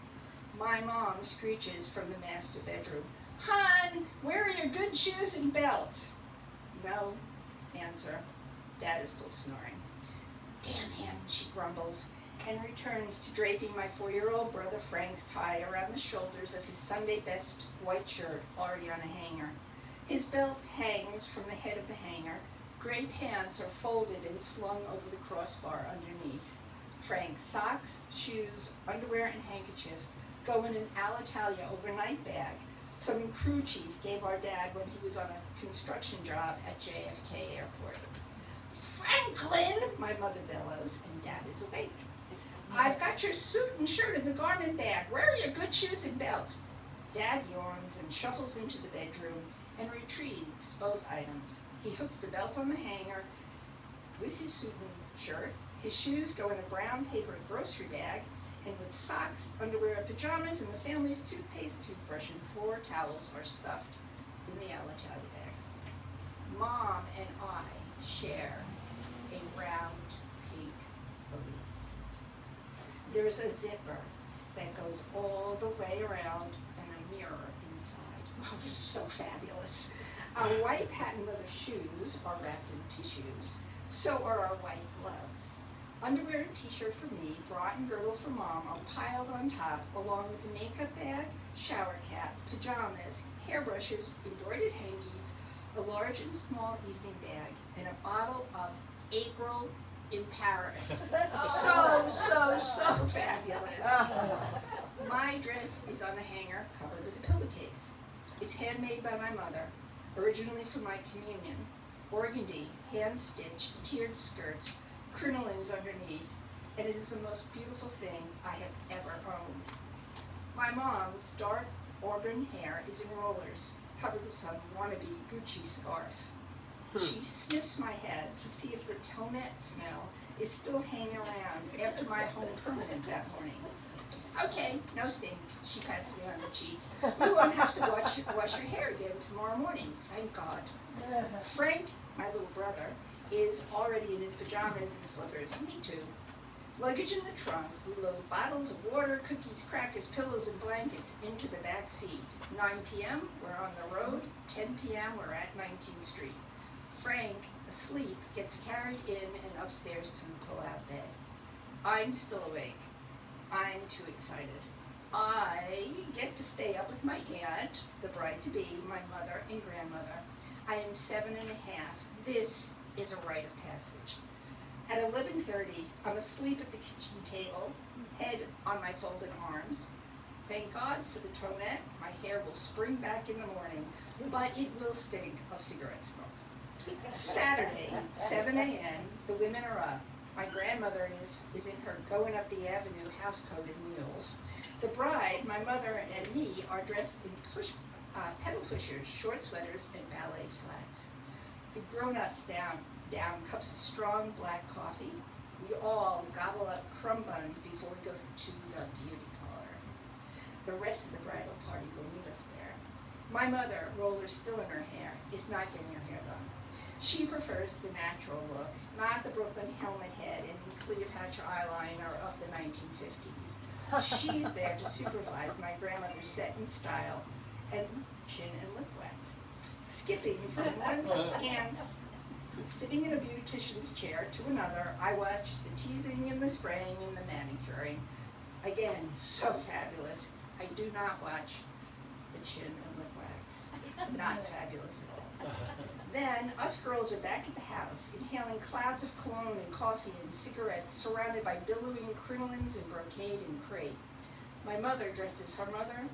My mom screeches from the master bedroom, "Hon, where are your good shoes and belt?" No answer. Dad is still snoring. "Damn him," she grumbles, and returns to draping my 4-year-old brother Frank's tie around the shoulders of his Sunday best white shirt already on a hanger. His belt hangs from the head of the hanger. Gray pants are folded and slung over the crossbar underneath. Frank's socks, shoes, underwear, and handkerchief go in an Alitalia overnight bag some crew chief gave our dad when he was on a construction job at JFK Airport. "Franklin," my mother bellows, and Dad is awake. "I've got your suit and shirt in the garment bag. Where are your good shoes and belt?" Dad yawns and shuffles into the bedroom and retrieves both items. He hooks the belt on the hanger with his suit and shirt. His shoes go in a brown paper grocery bag, and with socks, underwear, and pajamas, and the family's toothpaste, toothbrush, and 4 towels are stuffed in the Alitalia bag. Mom and I share a round pink valise. There is a zipper that goes all the way around and a mirror inside. Oh, so fabulous. Our white patent leather shoes are wrapped in tissues. So are our white gloves. Underwear and t-shirt for me, bra and girdle for Mom are piled on top, along with a makeup bag, shower cap, pajamas, hairbrushes, embroidered hankies, a large and small evening bag, and a bottle of April in Paris. So fabulous. My dress is on a hanger covered with a pillowcase. It's handmade by my mother, originally for my communion. Organdy, hand-stitched, tiered skirts, crinolines underneath, and it is the most beautiful thing I have ever owned. My mom's dark auburn hair is in rollers, covered with some wannabe Gucci scarf. She sniffs my head to see if the tomate smell is still hanging around after my home permanent that morning. "Okay, no stink," she pats me on the cheek. "We won't have to wash your hair again tomorrow morning, thank God." Frank, my little brother, is already in his pajamas and slippers. Me too. Luggage in the trunk. We load bottles of water, cookies, crackers, pillows, and blankets into the back seat. 9 p.m., we're on the road. 10 p.m., we're at 19th Street. Frank, asleep, gets carried in and upstairs to the pull-out bed. I'm still awake. I'm too excited. I get to stay up with my aunt, the bride-to-be, my mother and grandmother. I am 7.5. This is a rite of passage. At 11:30, I'm asleep at the kitchen table, head on my folded arms. Thank God for the tomate. My hair will spring back in the morning, but it will stink of cigarette smoke. Saturday, 7 a.m., the women are up. My grandmother is in her going up the avenue housecoat and mules. The bride, my mother, and me are dressed in pedal pushers, short sweaters, and ballet flats. The grown-ups down cups of strong black coffee. We all gobble up crumb buns before we go to the beauty parlor. The rest of the bridal party will meet us there. My mother, rollers still in her hair, is not getting her hair done. She prefers the natural look, not the Brooklyn helmet head and Cleopatra eyeliner of the 1950s. She's there to supervise my grandmother's set and style and chin and lip wax. Skipping from one aunt's sitting in a beautician's chair to another, I watch the teasing and the spraying and the manicuring. Again, so fabulous. I do not watch the chin and lip wax. Not fabulous at all. Then, us girls are back at the house, inhaling clouds of cologne and coffee and cigarettes, surrounded by billowing crinolines and brocade and crepe. My mother dresses her mother.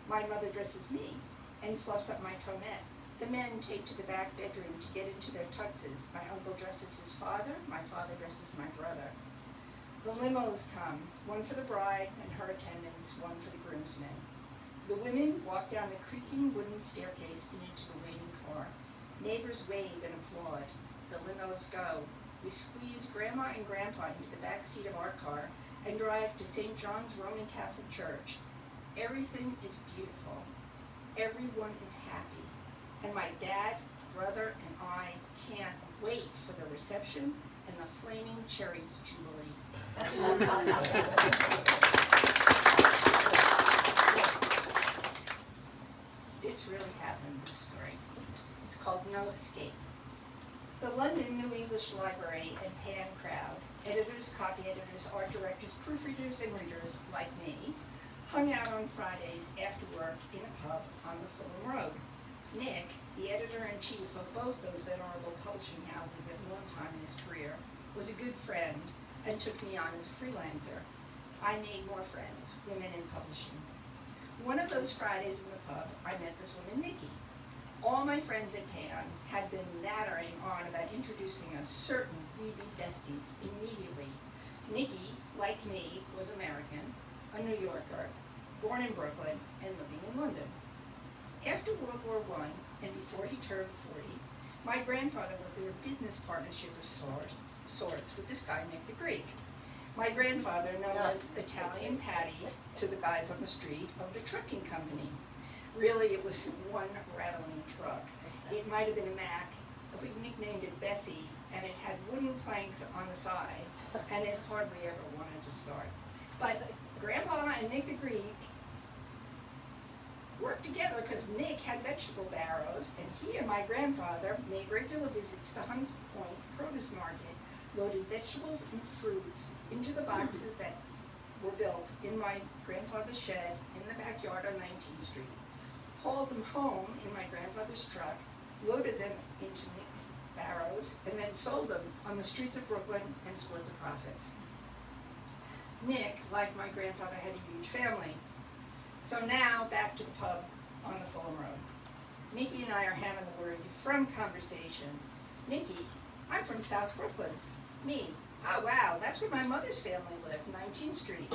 My mother dresses me and fluffs up my toinette. The men take to the back bedroom to get into their tuxes. My uncle dresses his father, my father dresses my brother. The limos come, one for the bride and her attendants, one for the groomsmen. The women walk down the creaking wooden staircase and into the waiting car. Neighbors wave and applaud. The limos go. We squeeze Grandma and Grandpa into the back seat of our car and drive to St. John's Roman Catholic Church. Everything is beautiful. Everyone is happy. And my dad, brother, and I can't wait for the reception and the Flaming Cherries Jubilee. This really happened, this story. It's called No Escape. The London New English Library and Pan crowd, editors, copy editors, art directors, proofreaders, and readers like me, hung out on Fridays after work in a pub on the Fulham Road. Nick, the editor-in-chief of both those venerable publishing houses at one time in his career, was a good friend and took me on as a freelancer. I made more friends, women in publishing. One of those Fridays in the pub, I met this woman, Nikki. All my friends at Pan had been nattering on about introducing us certain we-be besties immediately. Nikki, like me, was American, a New Yorker, born in Brooklyn, and living in London. After World War I, and before he turned 40, my grandfather was in a business partnership of sorts with this guy, Nick the Greek. My grandfather, known as Italian Patty to the guys on the street, owned a trucking company. Really, it was one rattling truck. It might have been a Mack. We nicknamed it Bessie, and it had wooden planks on the sides, and it hardly ever wanted to start. But Grandpa and Nick the Greek worked together because Nick had vegetable barrows, and he and my grandfather made regular visits to Hunts Point Produce Market, loaded vegetables and fruits into the boxes that were built in my grandfather's shed in the backyard on 19th Street, hauled them home in my grandfather's truck, loaded them into Nick's barrows, and then sold them on the streets of Brooklyn and split the profits. Nick, like my grandfather, had a huge family. So now, back to the pub on the Fulham Road. Nikki and I are having the where are you from conversation. Nikki, I'm from South Brooklyn. Me, oh wow, that's where my mother's family lived, 19th Street.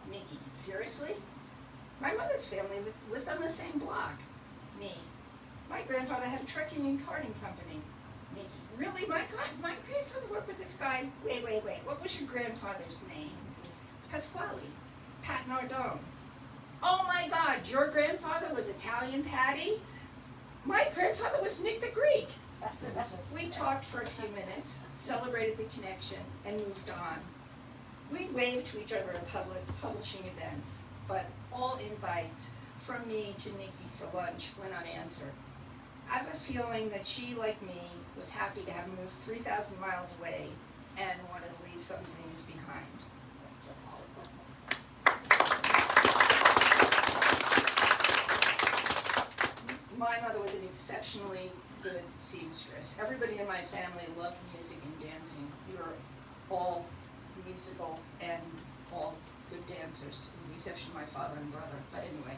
Nikki, seriously? My mother's family lived on the same block. Me, my grandfather had a trucking and carting company. Nikki, really? My grandfather worked with this guy? Wait, what was your grandfather's name? Pasquale, Pat Nardone. Oh my God, your grandfather was Italian Patty? My grandfather was Nick the Greek. We talked for a few minutes, celebrated the connection, and moved on. We'd waved to each other at public publishing events, but all invites from me to Nikki for lunch went unanswered. I have a feeling that she, like me, was happy to have moved 3,000 miles away and wanted to leave some things behind. My mother was an exceptionally good seamstress. Everybody in my family loved music and dancing. We were all musical and all good dancers, with the exception of my father and brother. But anyway,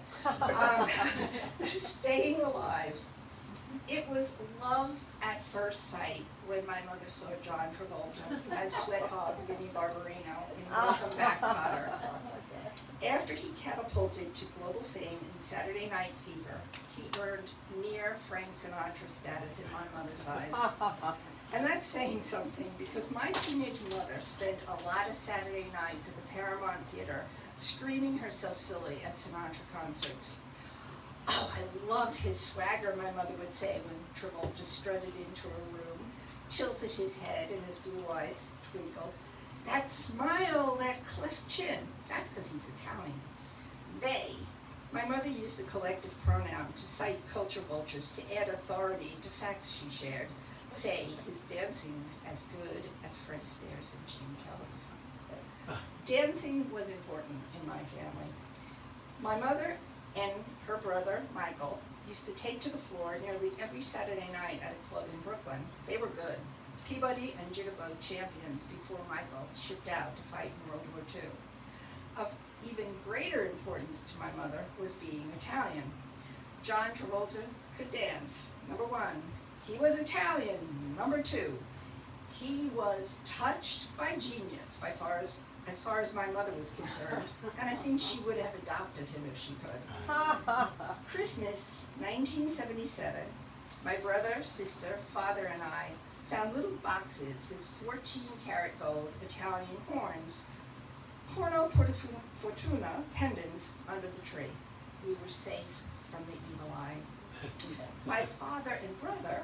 staying alive. It was love at first sight when my mother saw John Travolta as Sweat Hog Vinnie Barbarino in Welcome Back, Kotter. After he catapulted to global fame in Saturday Night Fever, he earned near Frank Sinatra status in my mother's eyes. And that's saying something because my teenage mother spent a lot of Saturday nights at the Paramount Theater screaming herself silly at Sinatra concerts. Oh, I love his swagger, my mother would say when Travolta strutted into a room, tilted his head and his blue eyes twinkled. That smile, that cleft chin, that's because he's Italian. They, my mother used the collective pronoun to cite culture vultures to add authority to facts she shared, say his dancing's as good as Fred Astaire's and Gene Kelly's. Dancing was important in my family. My mother and her brother, Michael, used to take to the floor nearly every Saturday night at a club in Brooklyn. They were good. Peabody and Jitterbug champions before Michael shipped out to fight in World War II. Of even greater importance to my mother was being Italian. John Travolta could dance, number one. He was Italian, number two. He was touched by genius as far as my mother was concerned, and I think she would have adopted him if she could. Christmas 1977, my brother, sister, father, and I found little boxes with 14-karat gold Italian horns, corno fortuna pendants under the tree. We were safe from the evil eye. My father and brother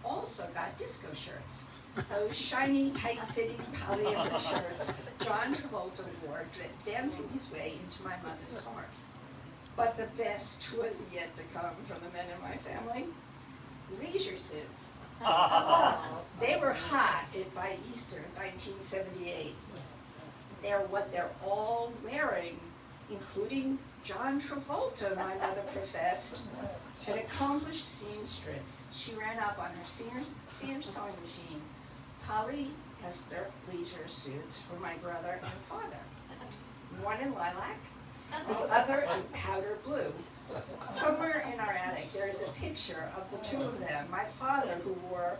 also got disco shirts. Those shiny, tight-fitting polyester shirts John Travolta wore dancing his way into my mother's heart. But the best was yet to come from the men in my family. Leisure suits. They were hot by Easter 1978. They're what they're all wearing, including John Travolta, my mother professed. An accomplished seamstress, she ran up on her Sears sewing machine polyester leisure suits for my brother and father. One in lilac, the other in powder blue. Somewhere in our attic there is a picture of the two of them, my father who wore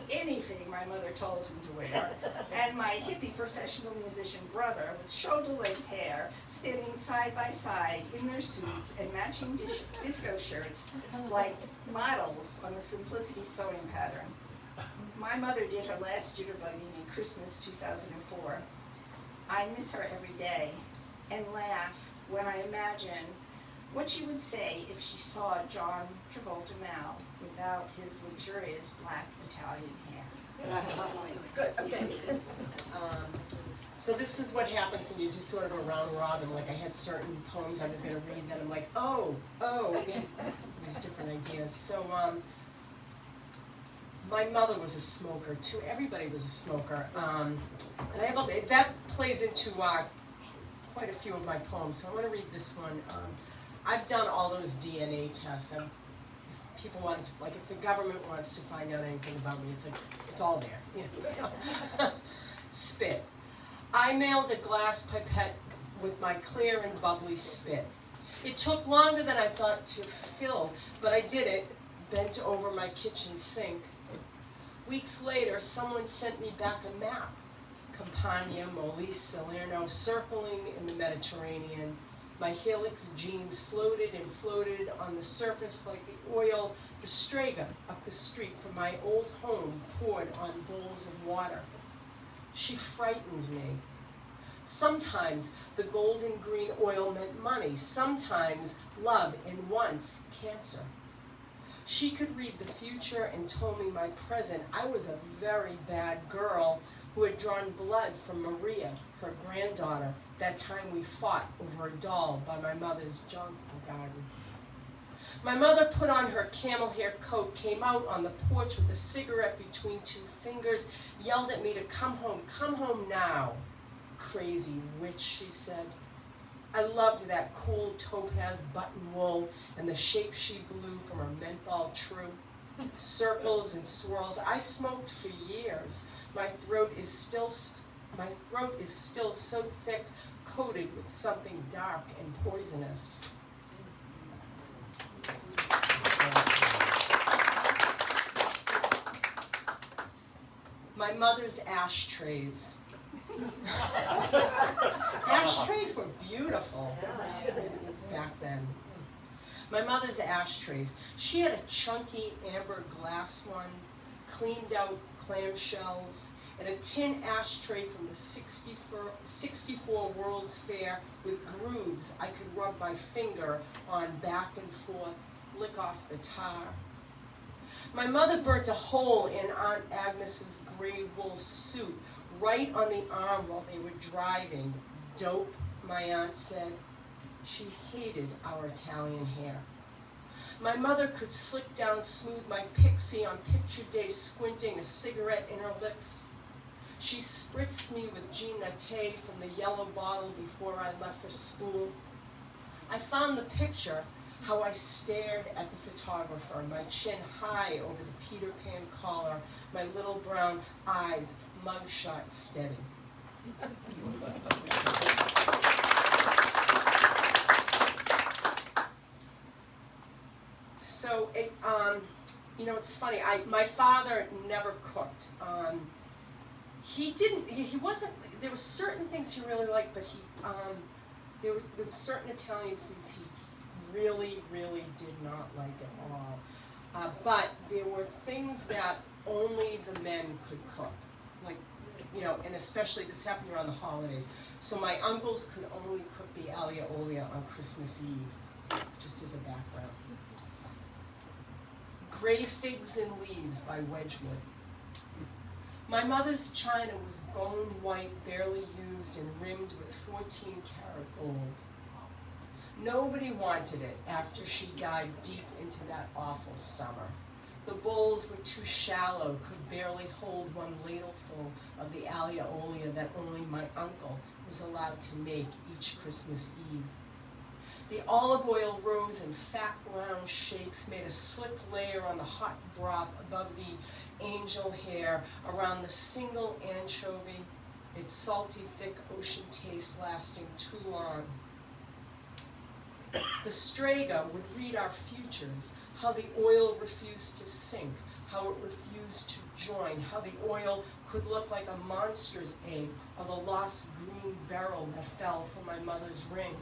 anything my mother told him to wear, and my hippie professional musician brother with shoulder-length hair standing side by side in their suits and matching disco shirts like models on the Simplicity sewing pattern. My mother did her last jitterbugging in Christmas 2004. I miss her every day and laugh when I imagine what she would say if she saw John Travolta now without his luxurious black Italian hair. Good, okay. So this is what happens when you do sort of a round robin. Like I had certain poems I was going to read that I'm like, oh, yeah, these different ideas. So my mother was a smoker too. Everybody was a smoker, and I have that plays into quite a few of my poems. So I'm going to read this one. I've done all those DNA tests, and people wanted to, like, if the government wants to find out anything about me, it's like, it's all there. You know, so. Spit. I mailed a glass pipette with my clear and bubbly spit. It took longer than I thought to fill, but I did it, bent over my kitchen sink. Weeks later, someone sent me back a map. Campania, Molise, Salerno, circling in the Mediterranean. My Helix jeans floated and floated on the surface like the oil the Strega up the street from my old home poured on bowls of water. She frightened me. Sometimes the golden green oil meant money, sometimes love, and once cancer. She could read the future and told me my present. I was a very bad girl who had drawn blood from Maria, her granddaughter, that time we fought over a doll by my mother's junk garden. My mother put on her camel hair coat, came out on the porch with a cigarette between two fingers, yelled at me to come home now. Crazy witch, she said. I loved that cool topaz button wool and the shape she blew from her menthol true. Circles and swirls. I smoked for years. My throat is still so thick, coated with something dark and poisonous. My mother's ashtrays. Ashtrays were beautiful back then. My mother's ashtrays. She had a chunky amber glass one, cleaned out clamshells, and a tin ashtray from the 64 World's Fair with grooves I could rub my finger on back and forth, lick off the tar. My mother burnt a hole in Aunt Agnes's gray wool suit right on the arm while they were driving. Dope, my aunt said. She hated our Italian hair. My mother could slick down smooth my pixie on picture day, squinting, a cigarette in her lips. She spritzed me with Jean Naté from the yellow bottle before I left for school. I found the picture. how I stared at the photographer, my chin high over the Peter Pan collar, my little brown eyes mugshot steady. So it's funny. My father never cooked. He wasn't. There were certain things he really liked, but there were certain Italian foods he really, really did not like at all. But there were things that only the men could cook, like, and especially this happened around the holidays. So my uncles could only cook the aglio olio on Christmas Eve, just as a background. Gray Figs and Leaves by Wedgwood. My mother's china was bone white, barely used, and rimmed with 14-karat gold. Nobody wanted it after she died deep into that awful summer. The bowls were too shallow, could barely hold one ladleful of the aglio olio that only my uncle was allowed to make each Christmas Eve. The olive oil rose in fat round shapes, made a slick layer on the hot broth above the angel hair, around the single anchovy, its salty, thick ocean taste lasting too long. The Strega would read our futures, how the oil refused to sink, how it refused to join, how the oil could look like a monster's egg or the lost green beryl that fell from my mother's ring.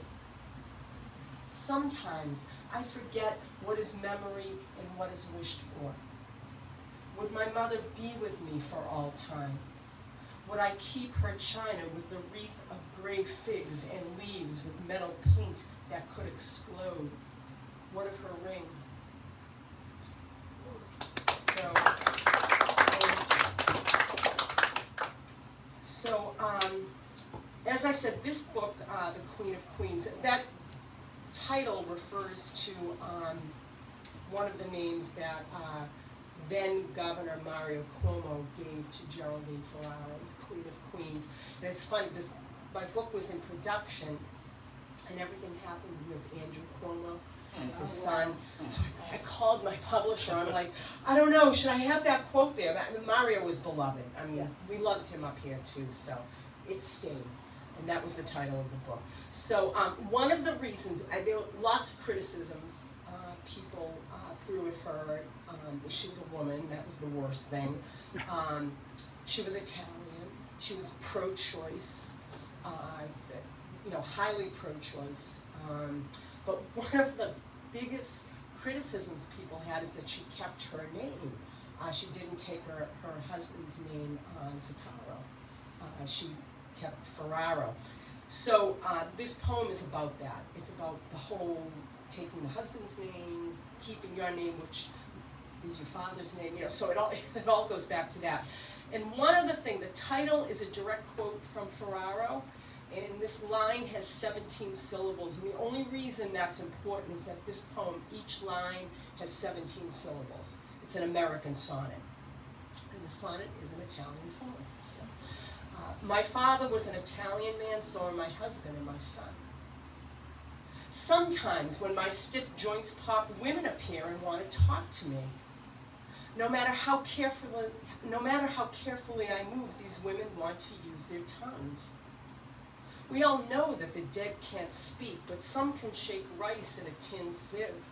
Sometimes I forget what is memory and what is wished for. Would my mother be with me for all time? Would I keep her china with the wreath of gray figs and leaves with metal paint that could explode? What of her ring? As I said, this book, The Queen of Queens, that title refers to one of the names that then Governor Mario Cuomo gave to Geraldine Ferraro, the Queen of Queens. And it's funny, my book was in production, and everything happened with Andrew Cuomo, his son. So I called my publisher. I'm like, I don't know, should I have that quote there? Mario was beloved. I mean, Yes. We loved him up here too, so it stayed. And that was the title of the book. So one of the reasons, there were lots of criticisms people threw at her. She was a woman, that was the worst thing. She was Italian, she was pro-choice, highly pro-choice. But one of the biggest criticisms people had is that she kept her name. She didn't take her husband's name, Zuccaro. She kept Ferraro. So this poem is about that. It's about the whole taking the husband's name, keeping your name, which is your father's name, so it all goes back to that. And one of the things, the title is a direct quote from Ferraro, and this line has 17 syllables, and the only reason that's important is that this poem, each line has 17 syllables. It's an American sonnet, and the sonnet is an Italian poem. So, my father was an Italian man, so are my husband and my son. Sometimes when my stiff joints pop, women appear and want to talk to me. No matter how carefully I move, these women want to use their tongues. We all know that the dead can't speak, but some can shake rice in a tin sieve.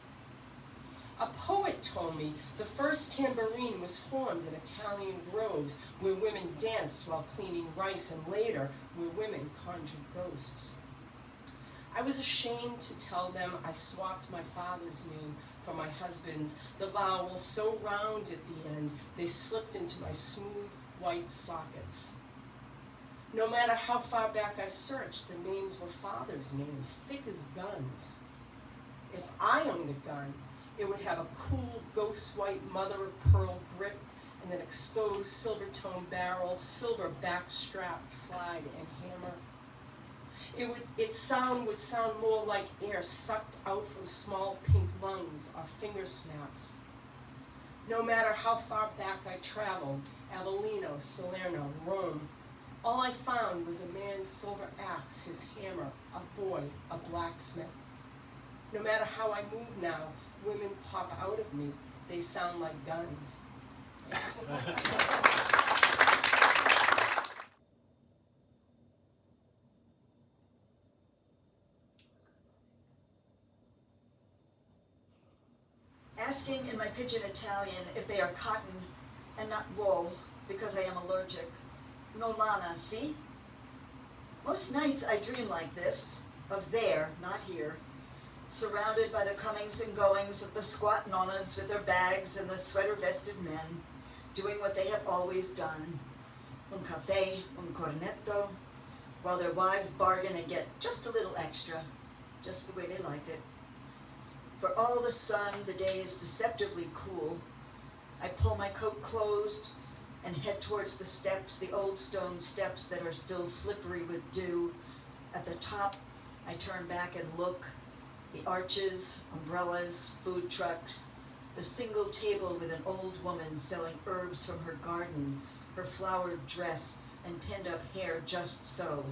A poet told me the first tambourine was formed in Italian groves where women danced while cleaning rice, and later where women conjured ghosts. I was ashamed to tell them I swapped my father's name for my husband's, the vowels so round at the end they slipped into my smooth white sockets. No matter how far back I searched, the names were father's names, thick as guns. If I owned a gun, it would have a cool ghost white mother-of-pearl grip and an exposed silver-toned barrel, silver backstrap, slide, and hammer. Its sound would sound more like air sucked out from small pink lungs or finger snaps. No matter how far back I traveled, Avellino, Salerno, Rome, all I found was a man's silver axe, his hammer, a boy, a blacksmith. No matter how I move now, women pop out of me. They sound like guns. Asking in my pidgin Italian if they are cotton and not wool because I am allergic. No lana, see? Most nights I dream like this, of there, not here, surrounded by the comings and goings of the squat nonnas with their bags and the sweater-vested men, doing what they have always done. Un caffè, un cornetto, while their wives bargain and get just a little extra, just the way they like it. For all the sun, the day is deceptively cool. I pull my coat closed and head towards the steps, the old stone steps that are still slippery with dew. At the top, I turn back and look. The arches, umbrellas, food trucks, the single table with an old woman selling herbs from her garden, her flowered dress and pinned up hair just so.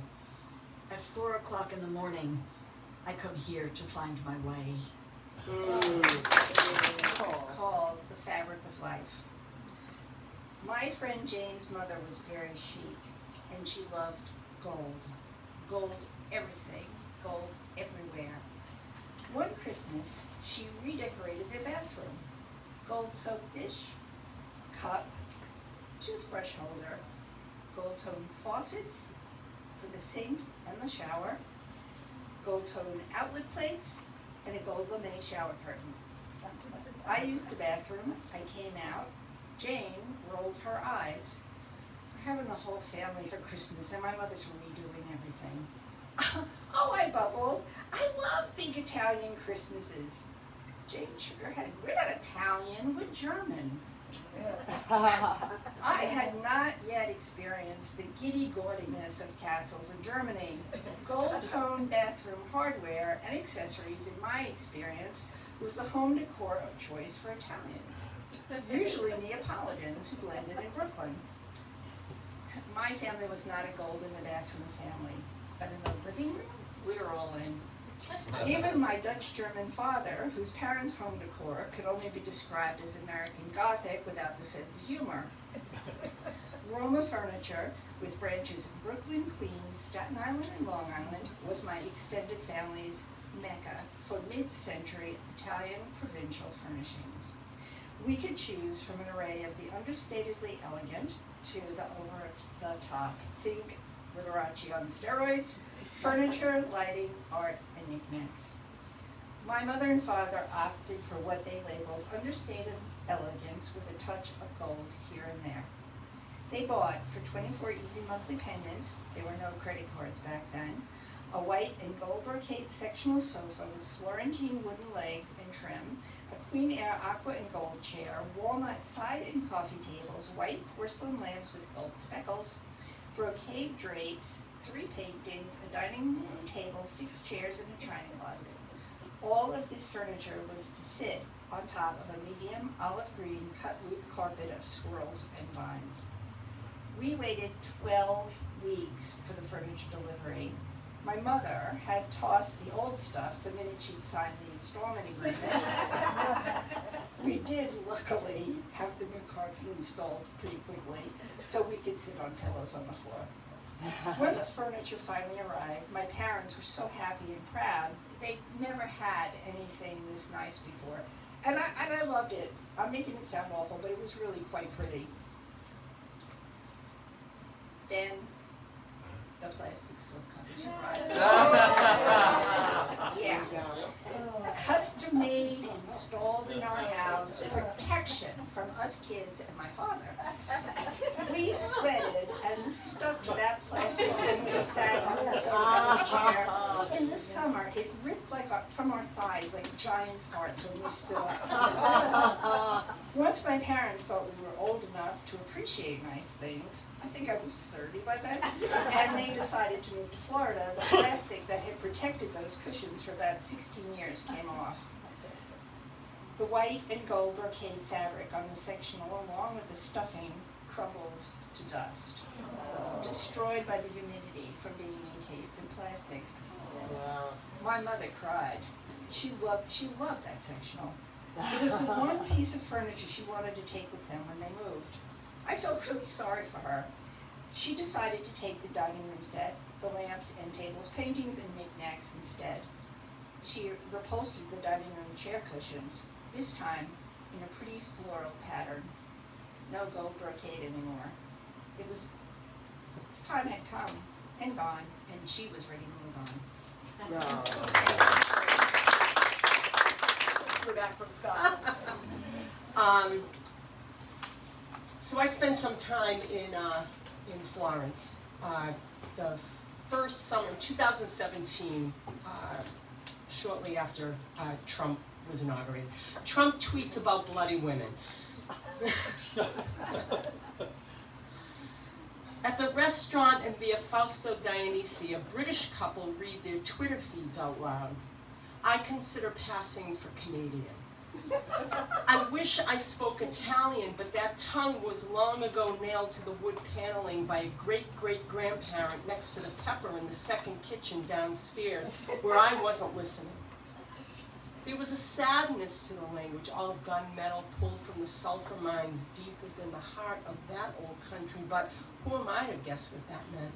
At 4 o'clock in the morning, I come here to find my way. It's called The Fabric of Life. My friend Jane's mother was very chic, and she loved gold. Gold everything, gold everywhere. One Christmas, she redecorated their bathroom. Gold soap dish, cup, toothbrush holder, gold-toned faucets for the sink and the shower, gold-toned outlet plates, and a gold lame shower curtain. I used the bathroom, I came out, Jane rolled her eyes. We're having the whole family for Christmas and my mother's redoing everything. Oh, I bubbled, I love big Italian Christmases. Jane shook her head, we're not Italian, we're German. I had not yet experienced the giddy gaudiness of castles in Germany. Gold-toned bathroom hardware and accessories, in my experience, was the home decor of choice for Italians, usually Neapolitans who blended in Brooklyn. My family was not a gold in the bathroom family, but in the living room, we were all in. Even my Dutch-German father, whose parents' home decor could only be described as American Gothic without the sense of humor. Roma furniture, with branches in Brooklyn, Queens, Staten Island, and Long Island, was my extended family's mecca for mid-century Italian provincial furnishings. We could choose from an array of the understatedly elegant to the over-the-top, think Liberace on steroids, furniture, lighting, art, and knickknacks. My mother and father opted for what they labeled understated elegance with a touch of gold here and there. They bought, for 24 easy monthly payments, there were no credit cards back then, a white and gold brocade sectional sofa with Florentine wooden legs and trim, a Queen Air aqua and gold chair, walnut side and coffee tables, white porcelain lamps with gold speckles, brocade drapes, 3 paintings, a dining room table, 6 chairs, and a china closet. All of this furniture was to sit on top of a medium olive green cut loop carpet of squirrels and vines. We waited 12 weeks for the furniture delivery. My mother had tossed the old stuff the minute she'd signed the installment agreement. We did luckily have the new carpet installed pretty quickly, so we could sit on pillows on the floor. When the furniture finally arrived, my parents were so happy and proud. They'd never had anything this nice before. And I loved it. I'm making it sound awful, but it was really quite pretty. Then the plastic slipcovers arrived. Yeah. Custom made, installed in our house, protection from us kids and my father. We sweated and stuck to that plastic when we sat on the sofa and chair. In the summer, it ripped from our thighs like giant farts when we stood up. Once my parents thought we were old enough to appreciate nice things, I think I was 30 by then, and they decided to move to Florida, the plastic that had protected those cushions for about 16 years came off. The white and gold brocade fabric on the sectional, along with the stuffing, crumbled to dust, destroyed by the humidity from being encased in plastic. My mother cried. she loved that sectional. It was the one piece of furniture she wanted to take with them when they moved. I felt really sorry for her. She decided to take the dining room set, the lamps and tables, paintings and knickknacks instead. She reupholstered the dining room chair cushions, this time in a pretty floral pattern. No gold brocade anymore. Its time had come and gone, and she was ready to move on. We're back from Scotland. So I spent some time in Florence. The first summer, 2017, shortly after Trump was inaugurated. Trump tweets about bloody women. At the restaurant in Via Fausto Dionisi, a British couple read their Twitter feeds out loud. I consider passing for Canadian. I wish I spoke Italian, but that tongue was long ago nailed to the wood paneling by a great-great-grandparent next to the pepper in the second kitchen downstairs, where I wasn't listening. There was a sadness to the language, all gunmetal pulled from the sulfur mines deep within the heart of that old country, but who am I to guess what that meant?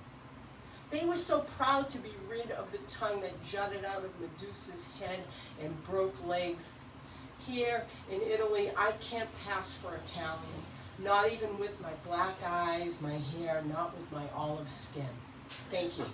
They were so proud to be rid of the tongue that jutted out of Medusa's head and broke legs. Here in Italy, I can't pass for Italian, not even with my black eyes, my hair, not with my olive skin. Thank you.